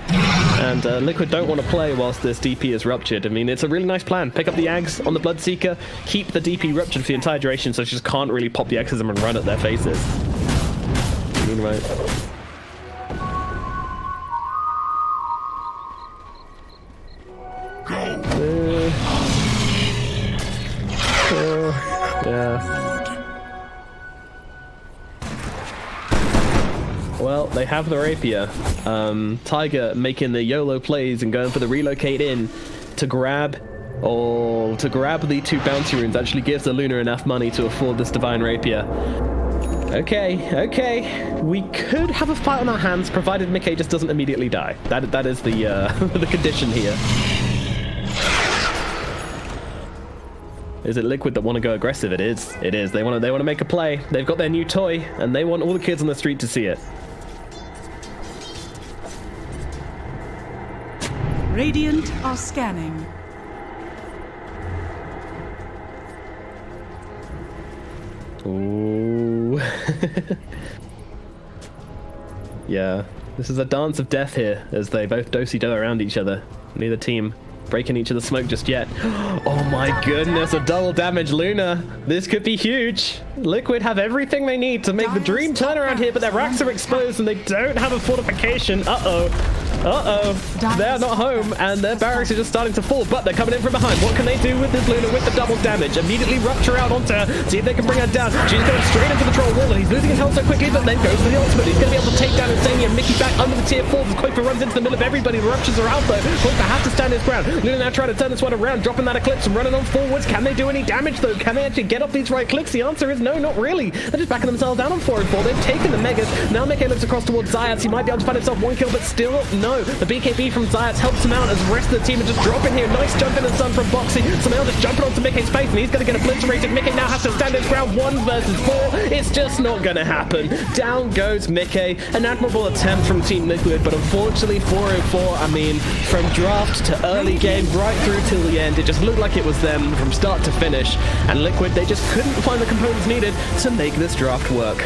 And Liquid don't want to play whilst this DP is ruptured. I mean, it's a really nice plan. Pick up the Ags on the Bloodseeker, keep the DP ruptured for the entire duration so she just can't really pop the exorcism and run at their faces. I mean, right. Yeah. Well, they have the Rapier. Tiger making the YOLO plays and going for the relocate in to grab the 2 bounty runes actually gives the Luna enough money to afford this Divine Rapier. Okay. We could have a fight on our hands, provided Mickey just doesn't immediately die. That is the the condition here. Is it Liquid that want to go aggressive? It is. They want to make a play. They've got their new toy, and they want all the kids on the street to see it. Radiant are scanning. Ooh. Yeah, this is a dance of death here as they both do-si-do around each other. Neither team breaking each other's smoke just yet. Oh my goodness, a double damage Luna. This could be huge. Liquid have everything they need to make the dream turnaround here, but their racks are exposed and they don't have a fortification. They're not home, and their barracks are just starting to fall, but they're coming in from behind. What can they do with this Luna with the double damage? Immediately rupture out onto her, see if they can bring her down. She's going straight into the troll wall, and he's losing his health so quickly, but then goes for the ultimate. He's going to be able to take down Insania and Mickey back under the tier 4. Koifer runs into the middle of everybody. The ruptures are out though. Koifer has to stand his ground. Luna now trying to turn this one around, dropping that Eclipse and running on forwards. Can they do any damage though? Can they actually get off these right clicks? The answer is no, not really. They're just backing themselves down on 4 and 4. They've taken the Megas. Now Mickey looks across towards Zayats. He might be able to find himself 1 kill, but still no. The BKB from Zayats helps him out as the rest of the team are just dropping here. Nice jump in the sun from Bo3. Sumail just jumping onto Mickey's face, and he's going to get obliterated. Mickey now has to stand his ground 1 versus 4. It's just not going to happen. Down goes Mickey. An admirable attempt from Team Liquid, but unfortunately 404, I mean, from draft to early game, right through till the end, it just looked like it was them from start to finish. And Liquid, they just couldn't find the components needed to make this draft work.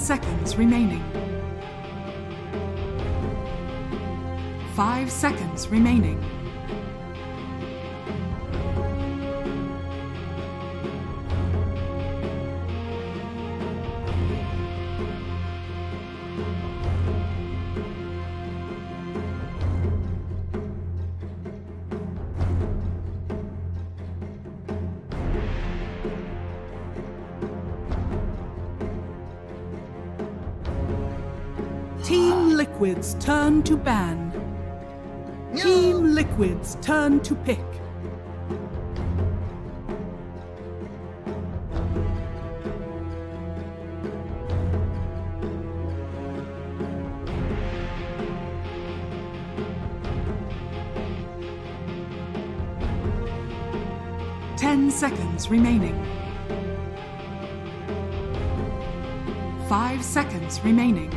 seconds remaining. 5 seconds remaining. 'Team Liquid's turn to ban. Team Liquid's turn to pick. Ten seconds remaining. 5 seconds remaining.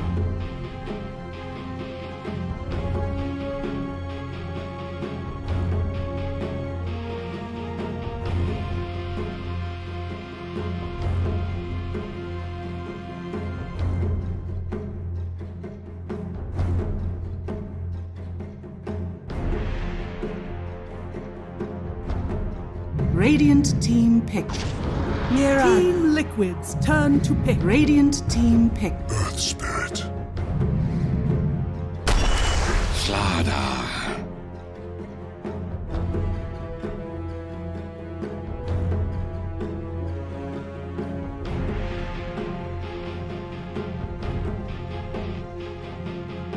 'Radiant team pick. Team Liquid's turn to pick. Radiant team pick. Earth Spirit. Slaughter.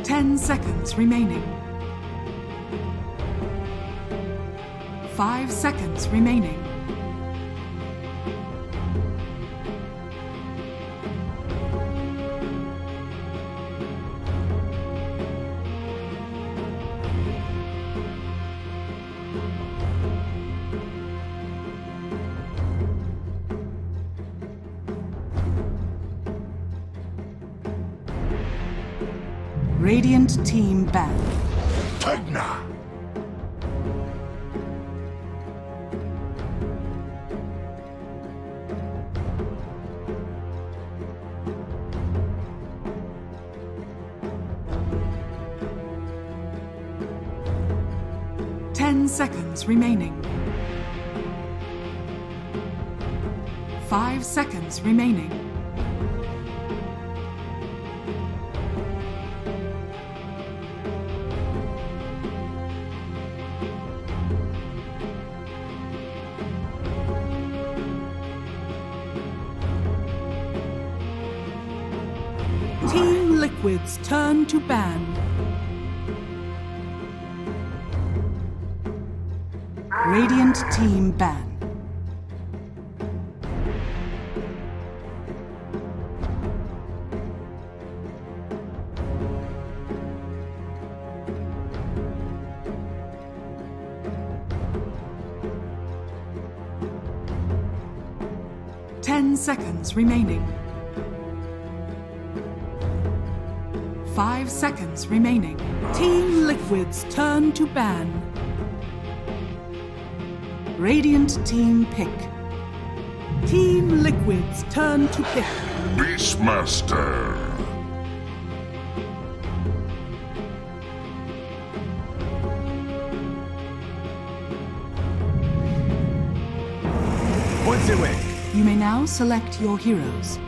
Ten seconds remaining. 5 seconds remaining. 'Radiant team ban. Tegna. Ten seconds remaining. 5 seconds remaining. 'Team Liquid's turn to ban. Radiant team ban. Ten seconds remaining. 5 seconds remaining. Team Liquid's turn to ban. Radiant team pick. Team Liquid's turn to pick. Beastmaster. What's the way? You may now select your heroes.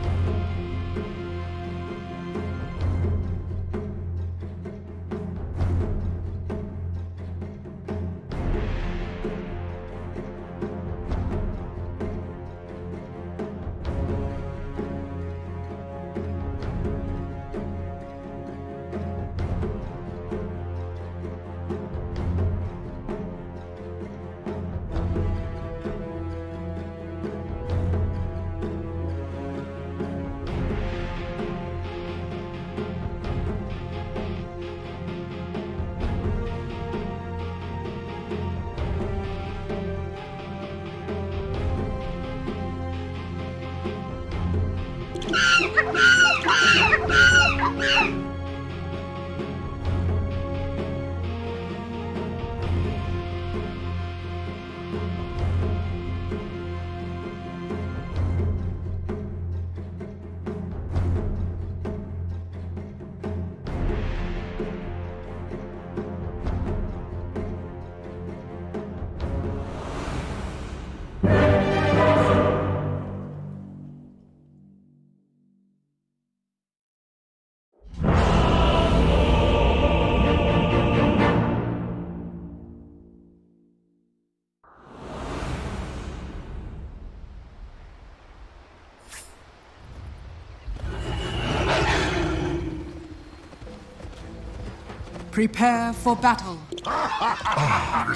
Prepare for battle. This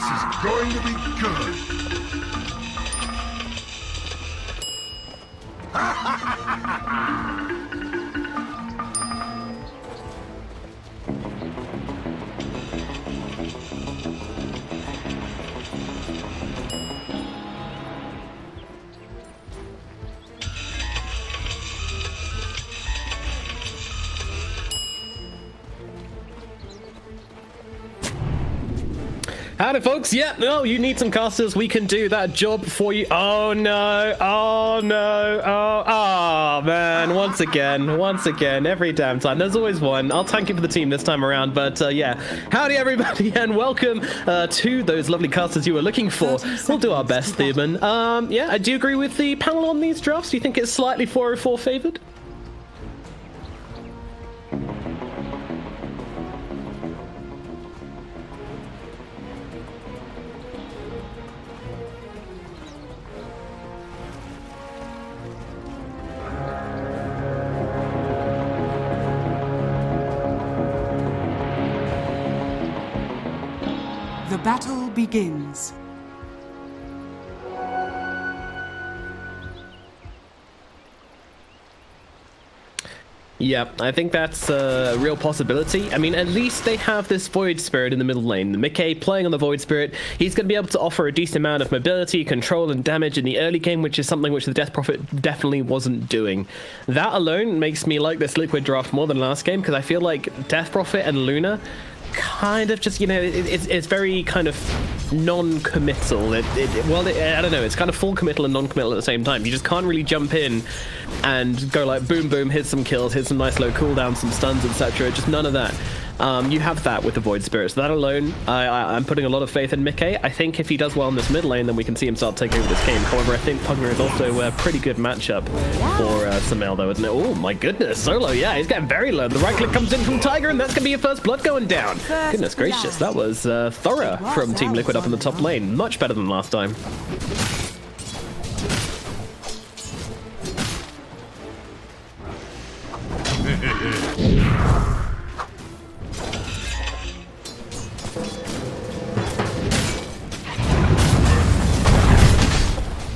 is going to be good. Howdy, folks. Yeah, no, you need some casters. We can do that job for you. Oh, no. Oh, no. Oh, man. Once again, every damn time. There's always one. I'll tank it for the team this time around. But, yeah. Howdy, everybody, and welcome to those lovely casters you were looking for. We'll do our best, Theoman. Yeah, I do agree with the panel on these drafts. Do you think it's slightly 404 favored? The battle begins. Yeah, I think that's a real possibility. I mean, at least they have this Void Spirit in the middle lane. The Mickey playing on the Void Spirit, he's going to be able to offer a decent amount of mobility, control, and damage in the early game, which is something which the Death Prophet definitely wasn't doing. That alone makes me like this Liquid draft more than last game, because I feel like Death Prophet and Luna kind of just, you know, it's very kind of non-committal. I don't know, it's kind of full committal and non-committal at the same time. You just can't really jump in and go like boom boom, hit some kills, hit some nice low cooldowns, some stuns, etc. Just none of that. You have that with the Void Spirit. So that alone, I'm putting a lot of faith in Mickey. I think if he does well in this mid lane, then we can see him start taking over this game. However, I think Pugner is also a pretty good matchup for Samel, though, isn't it? Oh my goodness, Solo, yeah, he's getting very low. The right click comes in from Tiger, and that's going to be your first blood going down. Goodness gracious, that was thorough from Team Liquid up in the top lane. Much better than last time.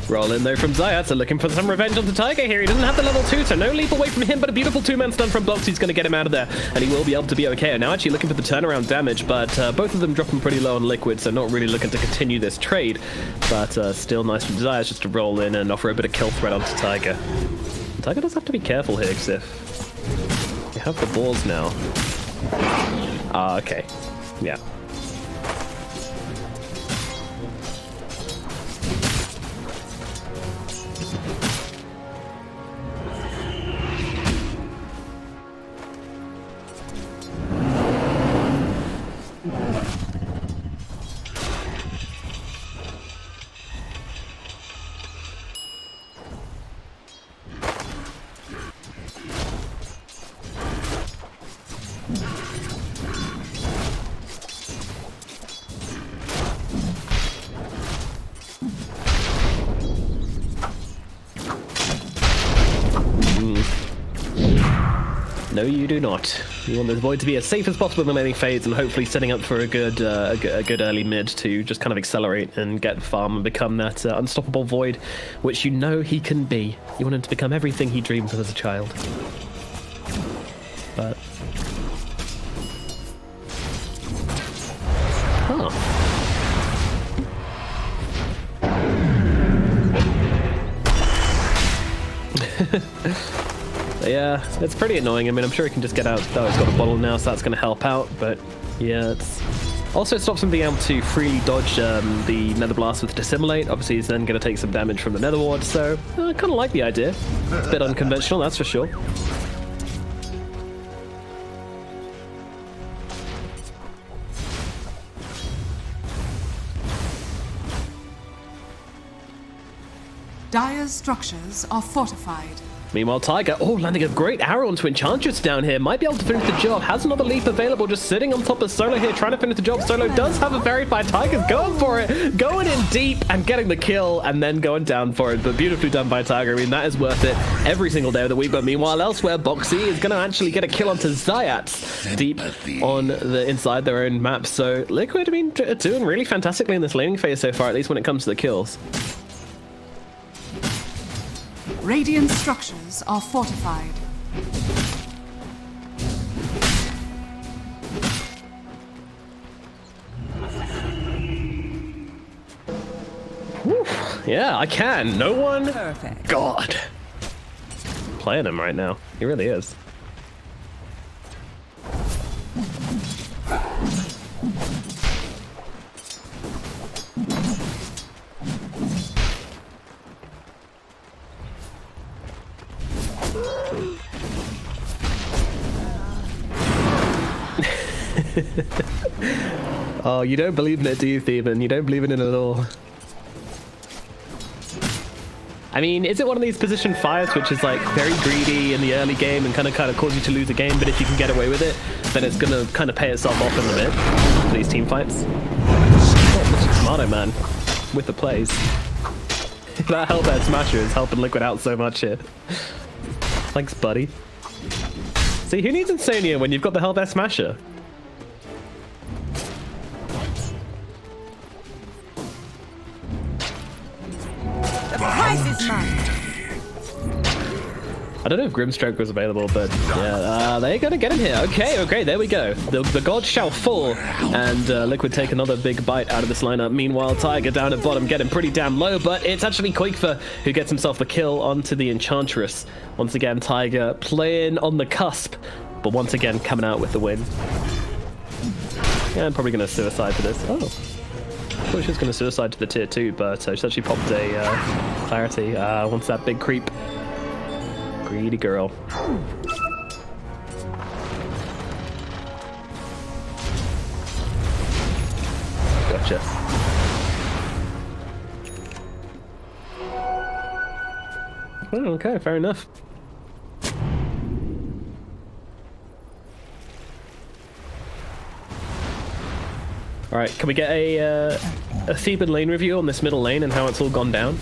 Roll in though from Zayat, so looking for some revenge on the Tiger here. He doesn't have the level 2, so no leap away from him, but a beautiful two-man stun from Bo3's going to get him out of there, and he will be able to be okay. Now actually looking for the turnaround damage, but both of them dropping pretty low on Liquid, so not really looking to continue this trade, but still nice from Zayat just to roll in and offer a bit of kill threat onto Tiger. Tiger does have to be careful here, because if you have the balls now. Okay. Yeah. No, you do not. You want this Void to be as safe as possible in the laning phase, and hopefully setting up for a good early mid to just kind of accelerate and get farm and become that unstoppable Void, which you know he can be. You want him to become everything he dreamed of as a child. But... Yeah, it's pretty annoying. I mean, I'm sure he can just get out. Oh, he's got a bottle now, so that's going to help out. But yeah, it's also stops him being able to freely dodge the Nether Blast with Dissimulate. Obviously, he's then going to take some damage from the Nether Ward. So I kind of like the idea. It's a bit unconventional, that's for sure. Dire's structures are fortified. Meanwhile, Tiger, landing a great arrow onto Enchantress down here. Might be able to finish the job. Has another leap available, just sitting on top of Solo here, trying to finish the job. Solo does have a verified. Tiger's going for it, going in deep and getting the kill, and then going down for it. But beautifully done by Tiger. I mean, that is worth it every single day of the week. But meanwhile, elsewhere, Bo3 is going to actually get a kill onto Zayats deep on the inside their own map. So Liquid, I mean, doing really fantastically in this laning phase so far, at least when it comes to the kills. Radiant structures are fortified. Whew. Yeah, I can. No one. Perfect. God. Playing him right now. He really is. Oh, you don't believe in it, do you, Theban? You don't believe in it at all. I mean, is it one of these position fights which is like very greedy in the early game and kind of cause you to lose a game, but if you can get away with it, then it's gonna kind of pay itself off in the mid for these team fights? Oh, Mr. Tomato Man with the plays. That Hellbear Smasher is helping Liquid out so much here. Thanks, buddy. See, who needs Insania when you've got the Hellbear Smasher? The price is mine. I don't know if Grimstroke was available, but yeah, they're gonna get him here. Okay, there we go. The gods shall fall, and Liquid take another big bite out of this lineup. Meanwhile, Tiger down at bottom, getting pretty damn low, but it's actually Koikfa who gets himself the kill onto the Enchantress. Once again, Tiger playing on the cusp, but once again coming out with the win. Yeah, I'm probably gonna suicide to this. Oh. I thought she was going to suicide to the tier 2, but she's actually popped a clarity. Wants that big creep. Greedy girl. Gotcha. Oh, okay, fair enough. All right, can we get a Theban lane review on this middle lane and how it's all gone down?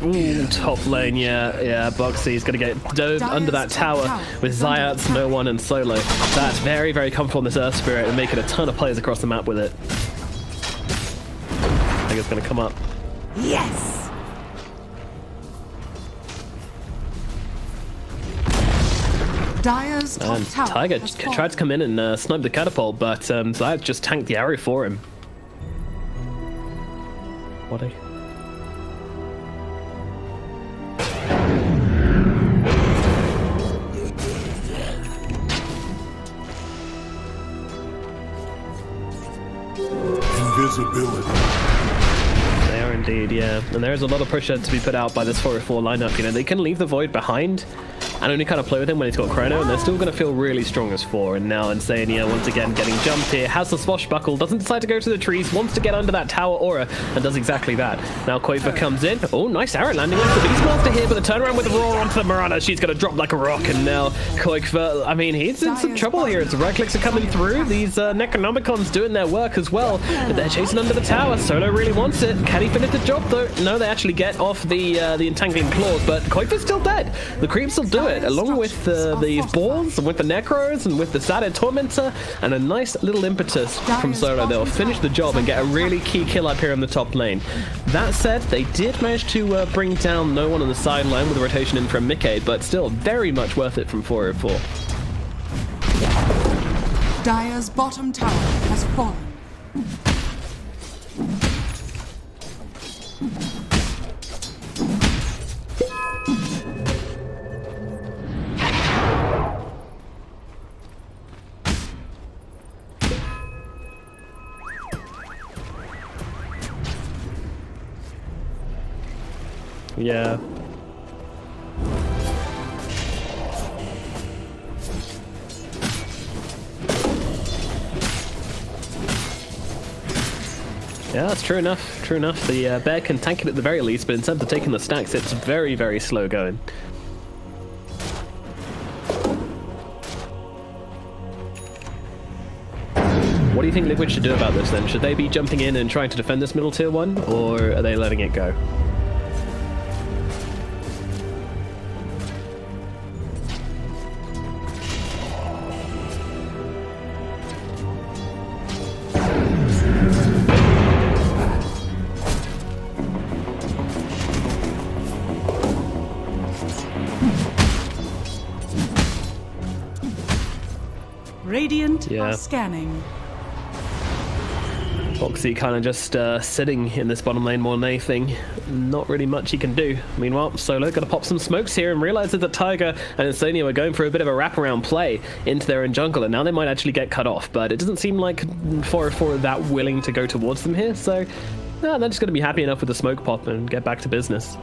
Ooh, top lane, yeah. Bo3's gonna get dove under that tower with Zayats, No One, and Solo. That's very, very comfortable in this Earth Spirit and making a ton of players across the map with it. I think it's gonna come up. Yes. Dire's top tower Tiger has tried to fallen. come in and snipe the catapult, but Zayat just tanked the arrow for him. What a... Invisibility. They are indeed, yeah. And there is a lot of pressure to be put out by this 404 lineup. You know, they can leave the Void behind and only kind of play with him when he's got Chrono, and they're still going to feel really strong as 4. And now Insania, once again, getting jumped here, has the swashbuckle, doesn't decide to go to the trees, wants to get under that tower aura, and does exactly that. Now Koifa comes in. Oh, nice arrow landing onto the Beastmaster here, but the turnaround with the roar onto the Mirana. She's going to drop like a rock, and now Koifa, I mean, he's in some trouble here. As right clicks are coming through, these Necronomicons doing their work as well, but they're chasing under the tower. Solo really wants it. Can he finish the job, though? No, they actually get off the entangling claws, but Koifa's still dead. The creeps will do it, along with these balls, and with the Necros, and with the Sadded Tormentor, and a nice little impetus from Solo. They'll finish the job and get a really key kill up here in the top lane. That said, they did manage to bring down No One on the sideline with a rotation in from Mickey, but still very much worth it from 404. Dire's bottom tower has fallen. Yeah. Yeah, that's true enough. True enough. The bear can tank it at the very least, but in terms of taking the stacks, it's very, very slow going. What do you think Liquid should do about this then? Should they be jumping in and trying to defend this middle tier one, or are they letting it go? Radiant are scanning. Bo3 kind of just sitting in this bottom lane more than anything. Not really much he can do. Meanwhile, Solo got to pop some smokes here and realizes that Tiger and Insania were going for a bit of a wraparound play into their own jungle, and now they might actually get cut off. But it doesn't seem like 404 are that willing to go towards them here, so they're just going to be happy enough with the smoke pop and get back to business.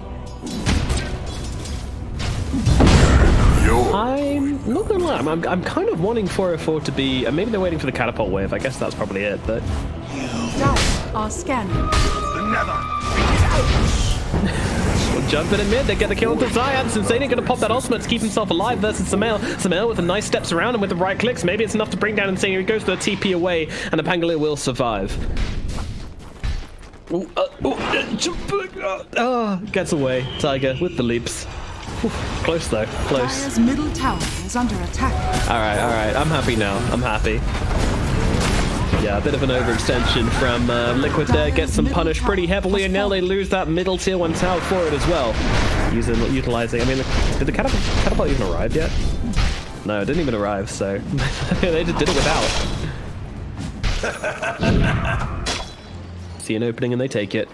I'm not gonna lie, I'm kind of wanting 404 to be, maybe they're waiting for the catapult wave, I guess that's probably it, but... Dire are scanning. We'll jump in mid, they get the kill into Zayat. Insania gonna pop that ultimate to keep himself alive versus Samael. Samael with a nice steps around and with the right clicks, maybe it's enough to bring down Insania. He goes to the TP away, and the Pangolier will survive. Gets away, Tiger with the leaps. Close though, close. Dire's middle tower is under attack. Alright, I'm happy now. I'm happy. Yeah, a bit of an overextension from Liquid there. Gets them punished pretty heavily, and now they lose that middle tier 1 tower for it as well. Utilizing, I mean, did the catapult even arrive yet? No, it didn't even arrive, so they just did it without. See an opening and they take it.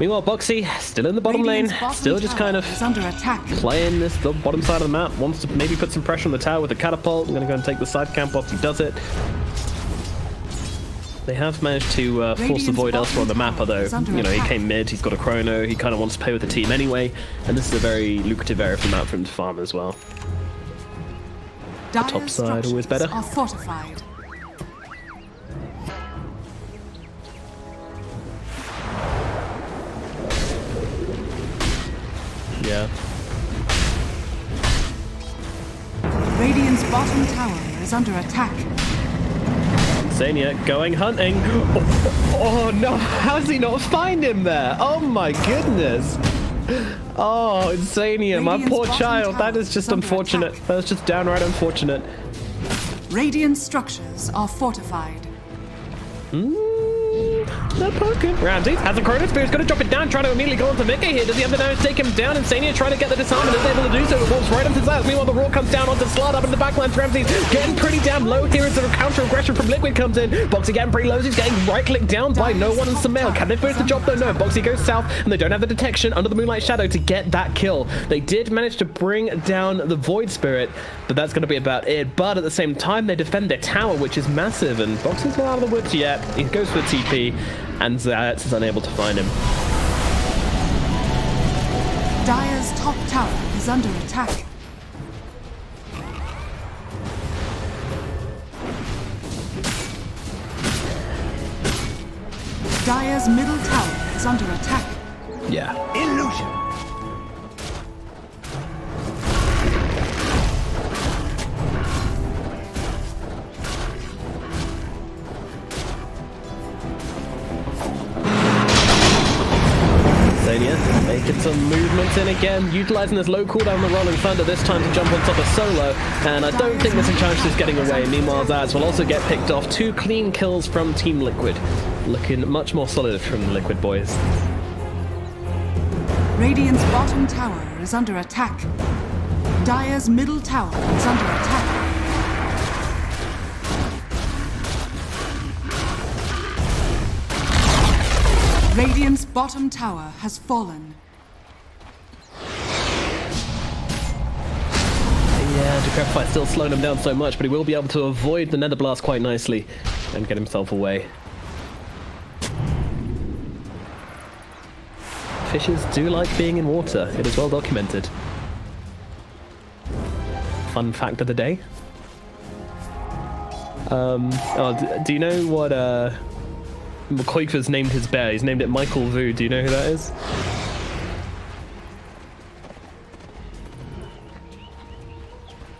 Meanwhile, Bo3 still in the bottom lane, still just kind of playing the bottom side of the map. Wants to maybe put some pressure on the tower with the catapult. I'm going to go and take the side camp whilst he does it. They have managed to force the void elsewhere on the map, although, you know, he came mid, he's got a chrono, he kind of wants to play with the team anyway, and this is a very lucrative area for the map for him to farm as well. The top side always better. Are fortified. Yeah. Radiant's bottom tower is under attack. Insania going hunting. Oh no, how does he not find him there? Oh my goodness. Oh, Insania, my poor child. That is just unfortunate. That's just downright unfortunate. Radiant structures are fortified. Not poking. Ramsey has a Chrono Spear, he's going to drop it down, trying to immediately go onto Mika here. Does he have the damage to take him down? Insania trying to get the disarm and is able to do so. It walks right onto Zayat. Meanwhile, the Roar comes down onto Slot up in the backlines. Ramsey's getting pretty damn low here as the counter aggression from Liquid comes in. Bo3 getting pretty low. He's getting right clicked down by no one and Samael. Can they finish the job though? No. Bo3 goes south and they don't have the detection under the Moonlight Shadow to get that kill. They did manage to bring down the Void Spirit, but that's going to be about it. But at the same time, they defend their tower, which is massive, and Bo3's not out of the woods yet. He goes for the TP, and Zayat is unable to find him. Dire's top tower is under attack. Dire's middle tower is under attack. Yeah. Illusion. Making some movements in again, utilizing this low cooldown the Rolling Thunder this time to jump on top of Solo, and I don't think this Enchantress is getting away. Meanwhile, Zayat will also get picked off. 2 clean kills from Team Liquid. Looking much more solid from the Liquid boys. Radiant's bottom tower is under attack. Dire's middle tower is under attack. Radiant's bottom tower has fallen. Yeah, Decrepify still slowing him down so much, but he will be able to avoid the Nether Blast quite nicely and get himself away. Fishes do like being in water. It is well documented. Fun fact of the day. Do you know what Koikva's named his bear. He's named it Michael Vu. Do you know who that is?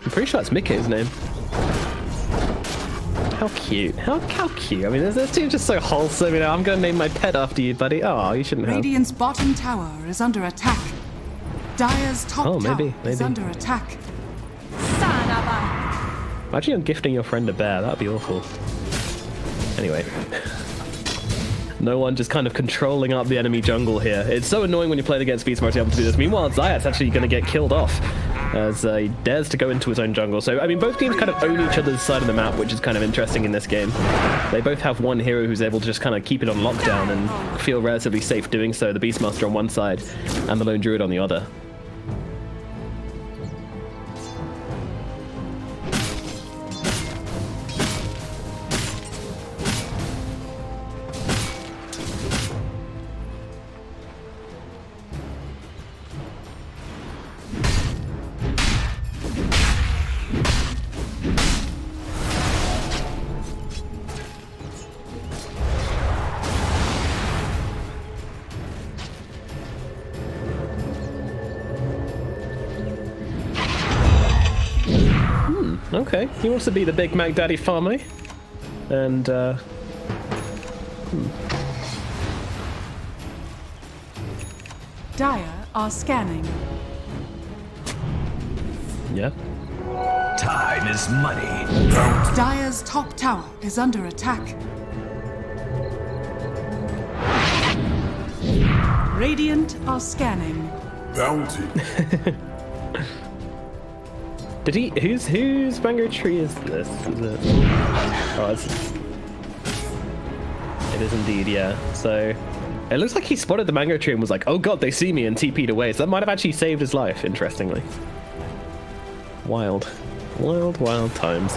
I'm pretty sure that's Mickey's name. How cute. How cute. I mean, this dude's just so wholesome. You know, I'm gonna name my pet after you, buddy. Oh, you shouldn't have. Radiant's bottom tower is under attack. Dire's top tower is under attack. Imagine you're gifting your friend a bear. That'd be awful. Anyway. No one just kind of controlling up the enemy jungle here. It's so annoying when you play against Beast Mode to be able to do this. Meanwhile, Zayat's actually going to get killed off as he dares to go into his own jungle. So, I mean, both teams kind of own each other's side of the map, which is kind of interesting in this game. They both have one hero who's able to just kind of keep it on lockdown and feel relatively safe doing so. The Beastmaster on one side and the Lone Druid on the other. Okay, he wants to be the Big Mac Daddy farmer. And, Dire are scanning. Yeah. Time is money. Dire's top tower is under attack. Radiant are scanning. Bounty. Did he? Whose mango tree is this? Is it? Oh, it is indeed, yeah. So it looks like he spotted the mango tree and was like, "Oh god, they see me," and TP'd away. So that might have actually saved his life. Interestingly, wild, wild, wild times.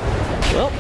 Well.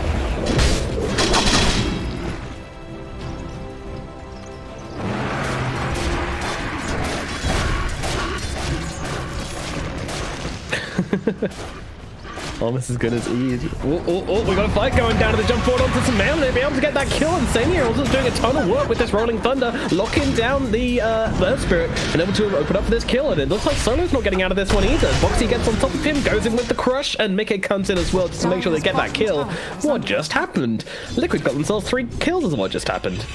Almost as good as easy. Oh, we got a fight going down to the jump forward onto some man. They'll be able to get that kill. And Senior also doing a ton of work with this Rolling Thunder, locking down the Bird Spirit and able to open up for this kill. And it looks like Solo's not getting out of this one either. Boxy gets on top of him, goes in with the crush, and Mickey comes in as well just to make sure they get that kill. What just happened? Liquid got themselves 3 kills is what just happened.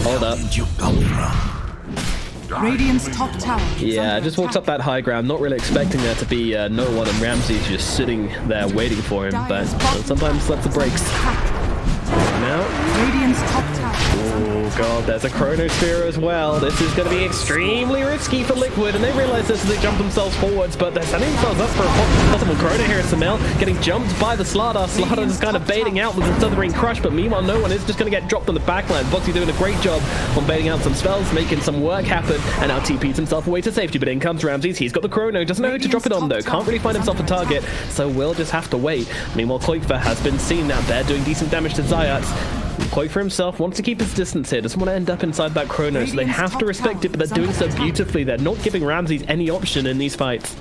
Hold up. Radiant's top tower. Yeah, I just walked up that high ground, not really expecting there to be no one, and Ramsey's just sitting there waiting for him, but sometimes that's the breaks. Now, Radiant's top tower. oh god, there's a Chronosphere as well. This is going to be extremely risky for Liquid, and they realize this as they jump themselves forwards, but they're setting themselves up for a possible Chrono here. Samel getting jumped by the Slardar. Slardar is kind of baiting out with the Southern Crush, but meanwhile no one is just going to get dropped on the backline. Boxy doing a great job on baiting out some spells, making some work happen, and now TP's himself away to safety, but in comes Ramses. He's got the Chrono, doesn't know who to drop it on though, can't really find himself a target, so we'll just have to wait. Meanwhile, Koikva has been seen out there doing decent damage to Zayat. Koikva himself wants to keep his distance here, doesn't want to end up inside that Chrono, so they have to respect it, but they're doing so beautifully. They're not giving Ramses any option in these fights.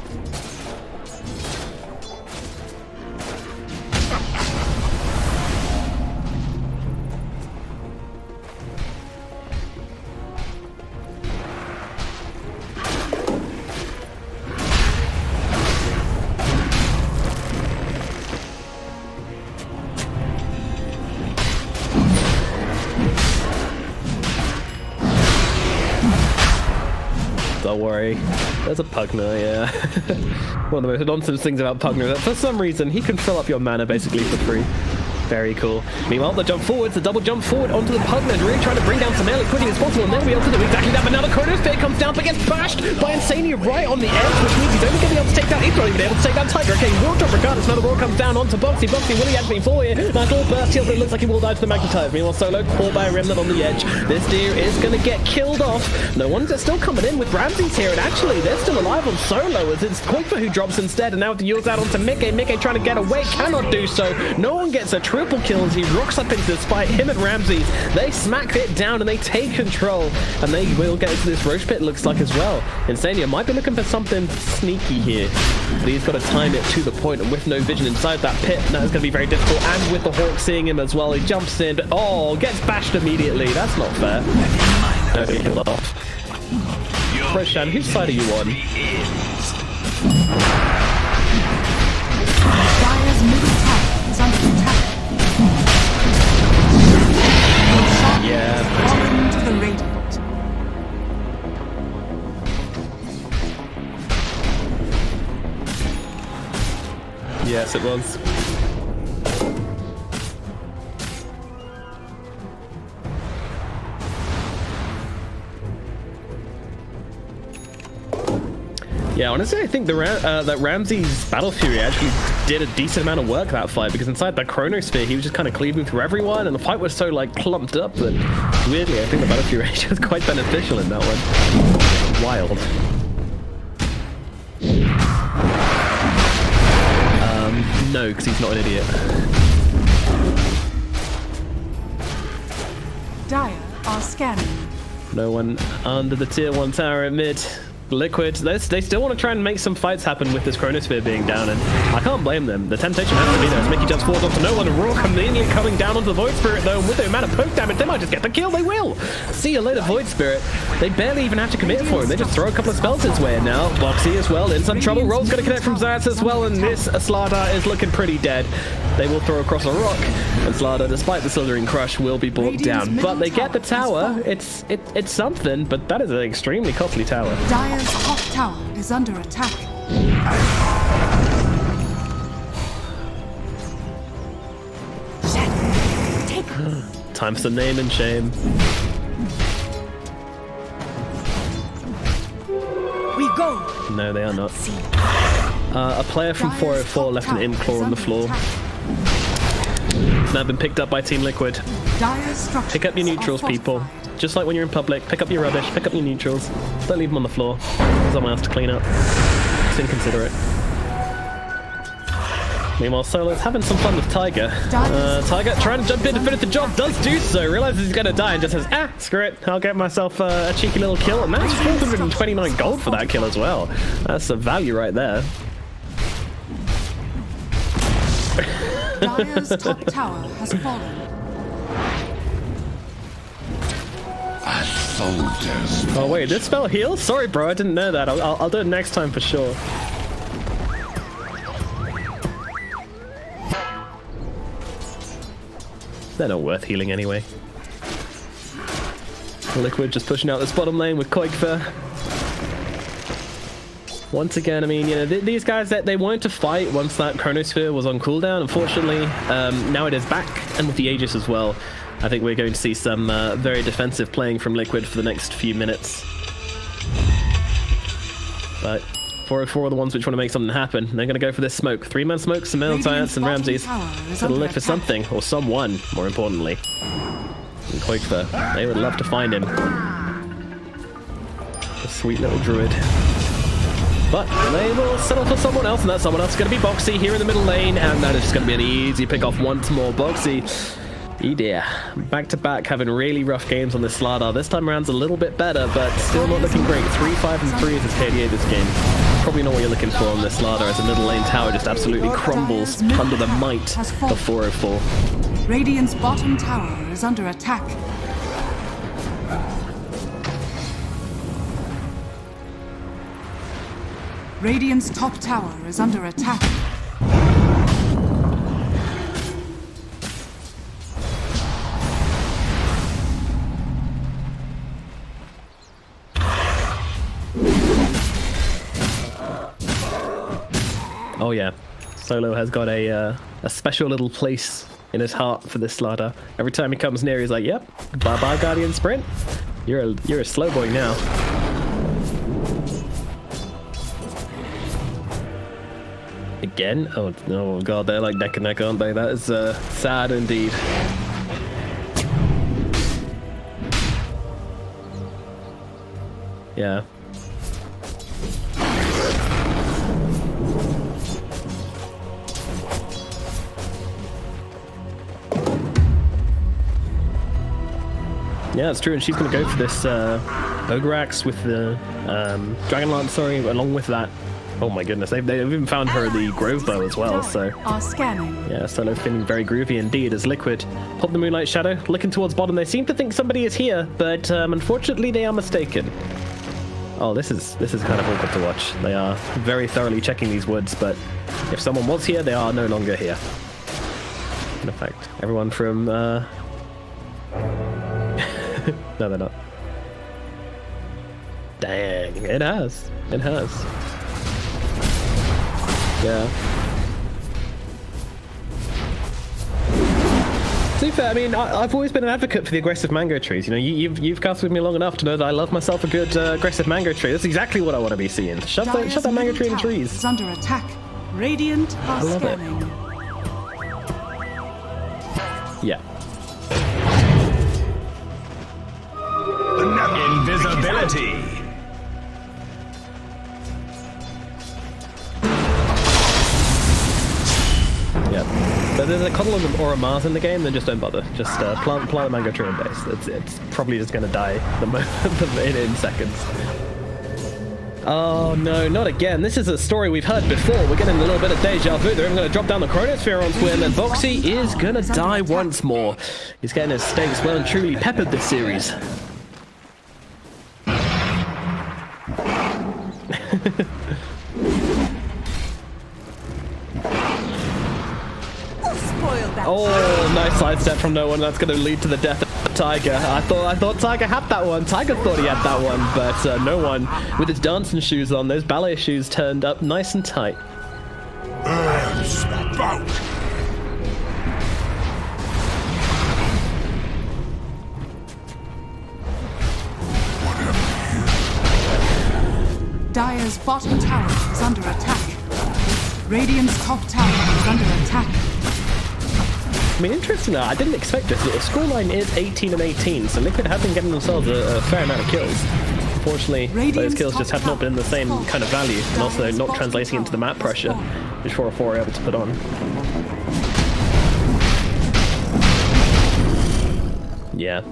Don't worry. There's a Pugner, yeah. One of the most nonsense things about Pugner is that for some reason he can fill up your mana basically for free. Very cool. Meanwhile, the jump forwards, the double jump forward onto the Pugner, really trying to bring down Samel as quickly as possible, and they'll be able to do exactly that. But now the Chronosphere comes down, but gets bashed by Insania right on the edge, which means he's only going to be able to take down. He's not even able to take down Tiger. Okay, will drop regardless. Now the roar comes down onto Boxy. Boxy, will he actually fall here? Nice little burst heal, but it looks like he will die to the Magnetize. Meanwhile, Solo caught by a Remnant on the edge. This deer is going to get killed off. No one's still coming in with Ramses here, and actually they're still alive on Solo as it's Koikva who drops instead, and now to use that onto Mickey. Mickey trying to get away, cannot do so. No one gets a tree triple kills. He rocks up into this fight. Him and Ramsey, they smack it down and they take control. And they will get into this Roche pit, looks like, as well. Insania might be looking for something sneaky here. But he's got to time it to the point, and with no vision inside that pit, that is going to be very difficult. And with the Hawk seeing him as well, he jumps in, but oh, gets bashed immediately. That's not fair. No, he killed off. Roshan, whose side are you on? Dire's middle tower is under attack. Yeah. Fallen to the Radiant. Yes, it was. Yeah, honestly, I think that Ramsey's Battle Fury actually did a decent amount of work that fight, because inside the Chronosphere, he was just kind of cleaving through everyone, and the fight was so, like, clumped up that, weirdly, I think the Battle Fury was quite beneficial in that one. Wild. No, because he's not an idiot. Dire are scanning. No one under the tier 1 tower at mid. Liquid, they still want to try and make some fights happen with this Chronosphere being down, and I can't blame them. The temptation has to be there as Mickey jumps forward onto no one, and Raw conveniently coming down onto the Void Spirit, though, and with the amount of poke damage, they might just get the kill. They will! See you later, Void Spirit. They barely even have to commit for him. They just throw a couple of spells his way, and now Boxy as well in some trouble. Roll's going to connect from Zayas as well, and this Slardar is looking pretty dead. They will throw across a rock, and Slardar, despite the Slithering Crush, will be brought down. But they get the tower. It's something, but that is an extremely costly tower. Dire's top tower is under attack. Time for some name and shame. We go. No, they are not. A player from 404 left an Imclaw on the floor. It's now been picked up by Team Liquid. Pick up your neutrals, people. Just like when you're in public, pick up your rubbish, pick up your neutrals. Don't leave them on the floor. There's someone else to clean up. It's inconsiderate. Meanwhile, Solo's having some fun with Tiger. Tiger trying to jump in to finish the job, does do so, realizes he's gonna die and just says, screw it, I'll get myself a cheeky little kill. And that's 429 gold for that kill as well. That's the value right there. Dire's top tower has fallen. Oh wait, this spell heals? Sorry bro, I didn't know that. I'll do it next time for sure. They're not worth healing anyway. Liquid just pushing out this bottom lane with Koikfer. Once again, I mean, you know, these guys, they wanted to fight once that Chronosphere was on cooldown. Unfortunately, now it is back, and with the Aegis as well. I think we're going to see some very defensive playing from Liquid for the next few minutes. But 404 are the ones which want to make something happen. They're going to go for this smoke. 3-man smoke, Samel, Giants, and Ramses. Going to look for something, or someone, more importantly. And Koikfer, they would love to find him. A sweet little druid. But they will settle for someone else, and that someone else is going to be Boxy here in the middle lane, and that is just going to be an easy pick off once more. Boxy. Dear. Back to back, having really rough games on this Slardar. This time around's a little bit better, but still not looking great. 3-5 and 3 is his KDA this game. Probably not what you're looking for on this Slardar, as the middle lane tower just absolutely crumbles under the might of 404. Radiant's bottom tower is under attack. Radiant's top tower is under attack. Oh yeah, Solo has got a special little place in his heart for this Slardar. Every time he comes near, he's like, "Yep, bye-bye, Guardian Sprint. You're a slow boy now." Again? Oh god, they're like neck and neck, aren't they? That is sad indeed. Yeah. Yeah, it's true, and she's going to go for this Ogre Axe with the Dragon Lance, sorry, along with that. Oh my goodness, they've even found her the Grove Bow as well, so... Are scanning. Yeah, Solo feeling very groovy indeed as Liquid pop the Moonlight Shadow, looking towards bottom. They seem to think somebody is here, but unfortunately they are mistaken. Oh, this is kind of awkward to watch. They are very thoroughly checking these woods, but if someone was here, they are no longer here. In effect, everyone from... No, they're not. Dang, it has. It has. Yeah. To be fair, I mean, I've always been an advocate for the aggressive mango trees. You know, you've casted with me long enough to know that I love myself a good aggressive mango tree. That's exactly what I want to be seeing. Shove that mango tree in the trees. Is under attack. Radiant are scanning. Yeah. Invisibility. Yeah. But there's a couple of Auramars in the game, then just don't bother. Just plant a mango tree on base. It's probably just going to die in seconds. Oh no, not again. This is a story we've heard before. We're getting a little bit of deja vu. They're even going to drop down the Chronosphere onto him, and Bo3 is going to die once more. He's getting his stakes well and truly peppered this series. Oh, nice sidestep from no one. That's going to lead to the death of Tiger. I thought Tiger had that one. Tiger thought he had that one, but no one with his dancing shoes on. Those ballet shoes turned up nice and tight. Spout! Dire's bottom tower is under attack. Radiant's top tower is under attack. I mean, interesting though, I didn't expect this. The scoreline is 18 and 18, so Liquid have been getting themselves a fair amount of kills. Unfortunately, those kills just have not been the same kind of value, and also not translating into the map pressure, which 404 are able to put on. Yeah.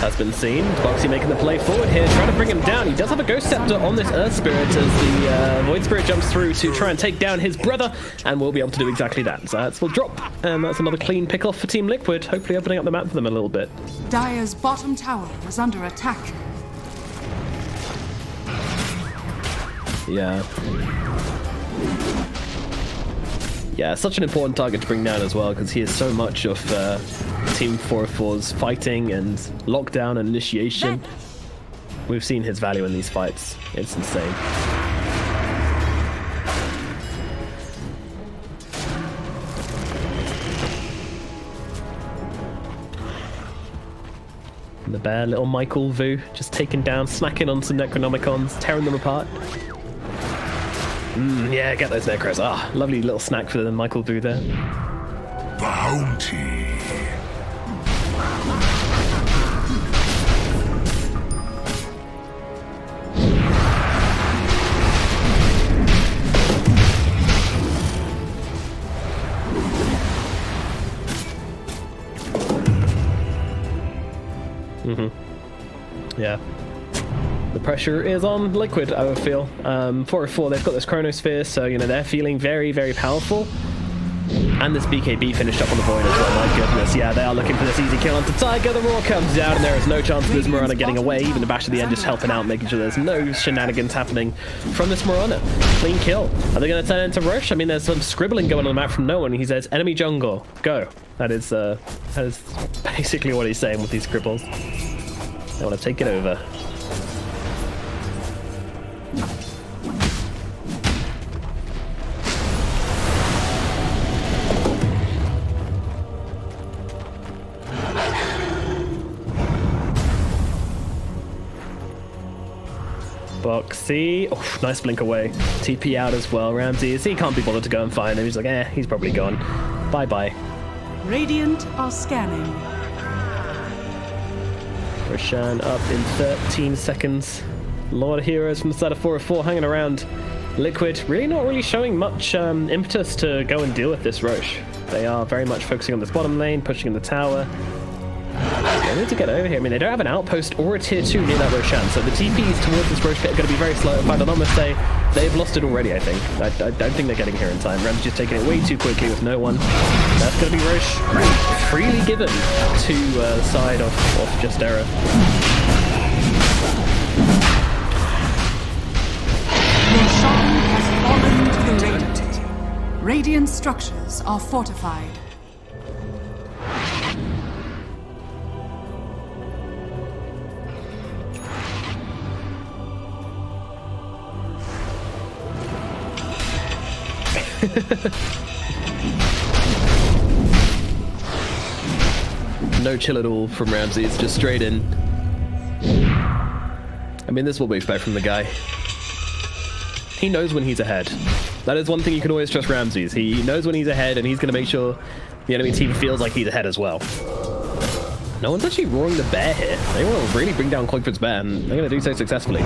Has been seen. Bo3 making the play forward here, trying to bring him down. He does have a Ghost Scepter on this Earth Spirit as the Void Spirit jumps through to try and take down his brother, and will be able to do exactly that. Zayats will drop, and that's another clean pick-off for Team Liquid, hopefully opening up the map for them a little bit. Dire's bottom tower is under attack. Yeah. Yeah, such an important target to bring down as well, because he is so much of Team 404's fighting and lockdown and initiation. We've seen his value in these fights. It's insane. And the bear, little Michael Vu, just taking down, snacking on some Necronomicons, tearing them apart. Yeah, get those Necros. Ah, lovely little snack for the Michael Vu there. Bounty. Yeah. The pressure is on Liquid, I would feel. 404, they've got this Chronosphere, so, you know, they're feeling very, very powerful. And this BKB finished up on the Void as well, my goodness. Yeah, they are looking for this easy kill onto Tiger. The Roar comes out, and there is no chance of this Mirana getting away. Even the Bash at the end just helping out, making sure there's no shenanigans happening from this Mirana. Clean kill. Are they going to turn into Rush? I mean, there's some scribbling going on the map from no one. He says, enemy jungle, go. That is basically what he's saying with these scribbles. They want to take it over. Bo3, oh, nice blink away. TP out as well. Ramsey, he can't be bothered to go and find him. He's like, he's probably gone. Bye-bye. Radiant are scanning. Roshan up in 13 seconds. A lot of heroes from the side of 404 hanging around. Liquid really not really showing much impetus to go and deal with this Roche. They are very much focusing on this bottom lane, pushing in the tower. They need to get over here. I mean, they don't have an outpost or a tier 2 near that Roshan, so the TPs towards this Roche pit are going to be very slow. In fact, I'd almost say they've lost it already, I think. I don't think they're getting here in time. Ram's just taking it way too quickly with no one. That's going to be Roche freely given to the side of Justera. Roshan has fallen to the Radiant. Radiant structures are fortified. No chill at all from Ramsey, it's just straight in. I mean, this is what we expect from the guy. He knows when he's ahead. That is one thing you can always trust Ramsey's. He knows when he's ahead, and he's going to make sure the enemy team feels like he's ahead as well. No one's actually roaring the bear here. They want to really bring down Cloakford's bear, and they're going to do so successfully.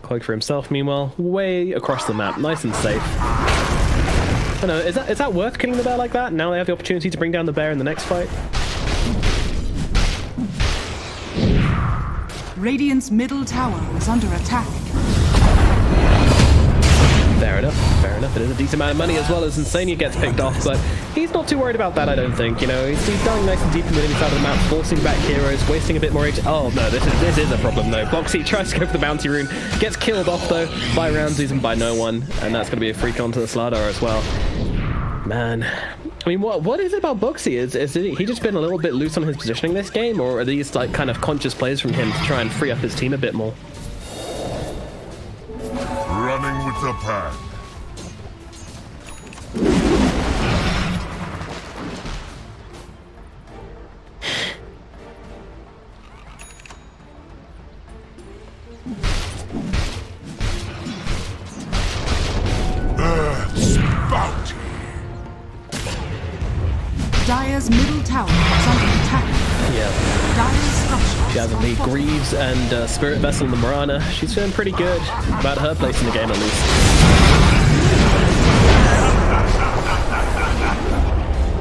Cloak for himself, meanwhile, way across the map, nice and safe. I don't know, is that worth killing the bear like that? Now they have the opportunity to bring down the bear in the next fight. Radiant's middle tower is under attack. Fair enough, fair enough. It is a decent amount of money as well as Insania gets picked off, but he's not too worried about that, I don't think. You know, he's dying nice and deep in the side of the map, forcing back heroes, wasting a bit more HP. Oh no, this is a problem though. Bo3 tries to go for the bounty rune, gets killed off though by Ramses and by no one, and that's going to be a free con to the Slardar as well. Man, I mean, what is it about Bo3? Is he just been a little bit loose on his positioning this game, or are these like kind of conscious plays from him to try and free up his team a bit more? Running with the pack. Dire's middle tower is under attack. Yeah. Dire's structure. She has a lead Greaves and Spirit Vessel and the Marana. She's feeling pretty good about her place in the game at least.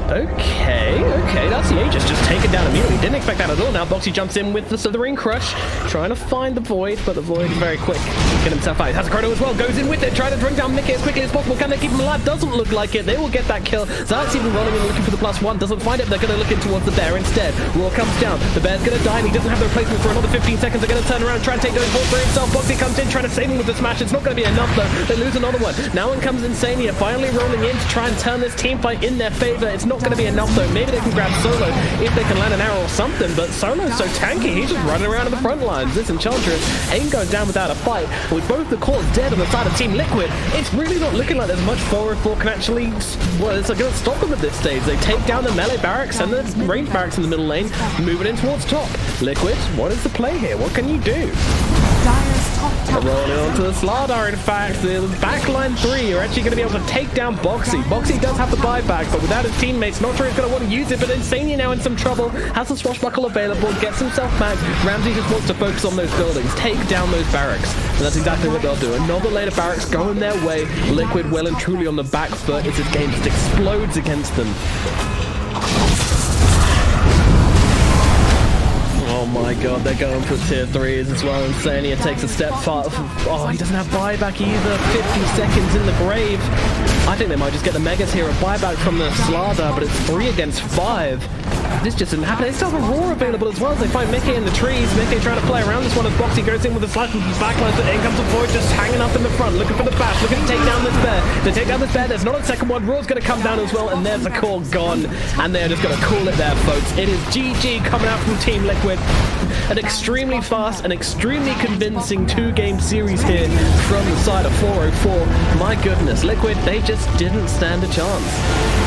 Okay, that's the Aegis just taken down immediately. Didn't expect that at all. Now Bo3 jumps in with the Slithering Crush, trying to find the Void, but the Void is very quick. Get himself out. He has a Chrono as well, goes in with it, trying to bring down Mickey as quickly as possible. Can they keep him alive? Doesn't look like it. They will get that kill. Zayat's even rolling in looking for the +1, doesn't find it. They're going to look in towards the bear instead. Roar comes down. The bear's going to die, and he doesn't have the replacement for another 15 seconds. They're going to turn around and try and take those balls for himself. Bo3 comes in, trying to save him with the smash. It's not going to be enough though. They lose another one. Now in comes Insania, finally rolling in to try and turn this team fight in their favor. It's not going to be enough though. Maybe they can grab Solo if they can land an arrow or something, but Solo's so tanky, he's just running around in the front lines. This Enchantress ain't going down without a fight. With both the cores dead on the side of Team Liquid, it's really not looking like there's much 404 can actually, well, it's going to stop them at this stage. They take down the melee barracks and the range barracks in the middle lane, moving in towards top. Liquid, what is the play here? What can you do? Dire's top tower. Rolling onto the Slardar, in fact. The backline 3 are actually going to be able to take down Bo3. Bo3 does have the buyback, but without his teammates, not sure he's going to want to use it, but Insania now in some trouble, has the Swashbuckle available, gets himself back. Ramsey just wants to focus on those buildings, take down those barracks, and that's exactly what they'll do. Another lane of barracks going their way. Liquid well and truly on the back foot as this game just explodes against them. Oh my god, they're going for tier 3s as well. Insania takes a step far. Oh, he doesn't have buyback either. 50 seconds in the grave. I think they might just get the Megas here, a buyback from the Slardar, but it's 3 against 5. This just didn't happen. They still have a Roar available as well as they find Mickey in the trees. Mickey trying to play around this one as Bo3 goes in with a slash from the backline. In comes the Void just hanging up in the front, looking for the bash, looking to take down this bear. They take down this bear, there's not a second one. Roar's going to come down as well, and there's the core gone. And they're just going to call it there, folks. It is GG coming out from Team Liquid. An extremely fast and extremely convincing 2-game series here from the side of 404. My goodness, Liquid, they just didn't stand a chance.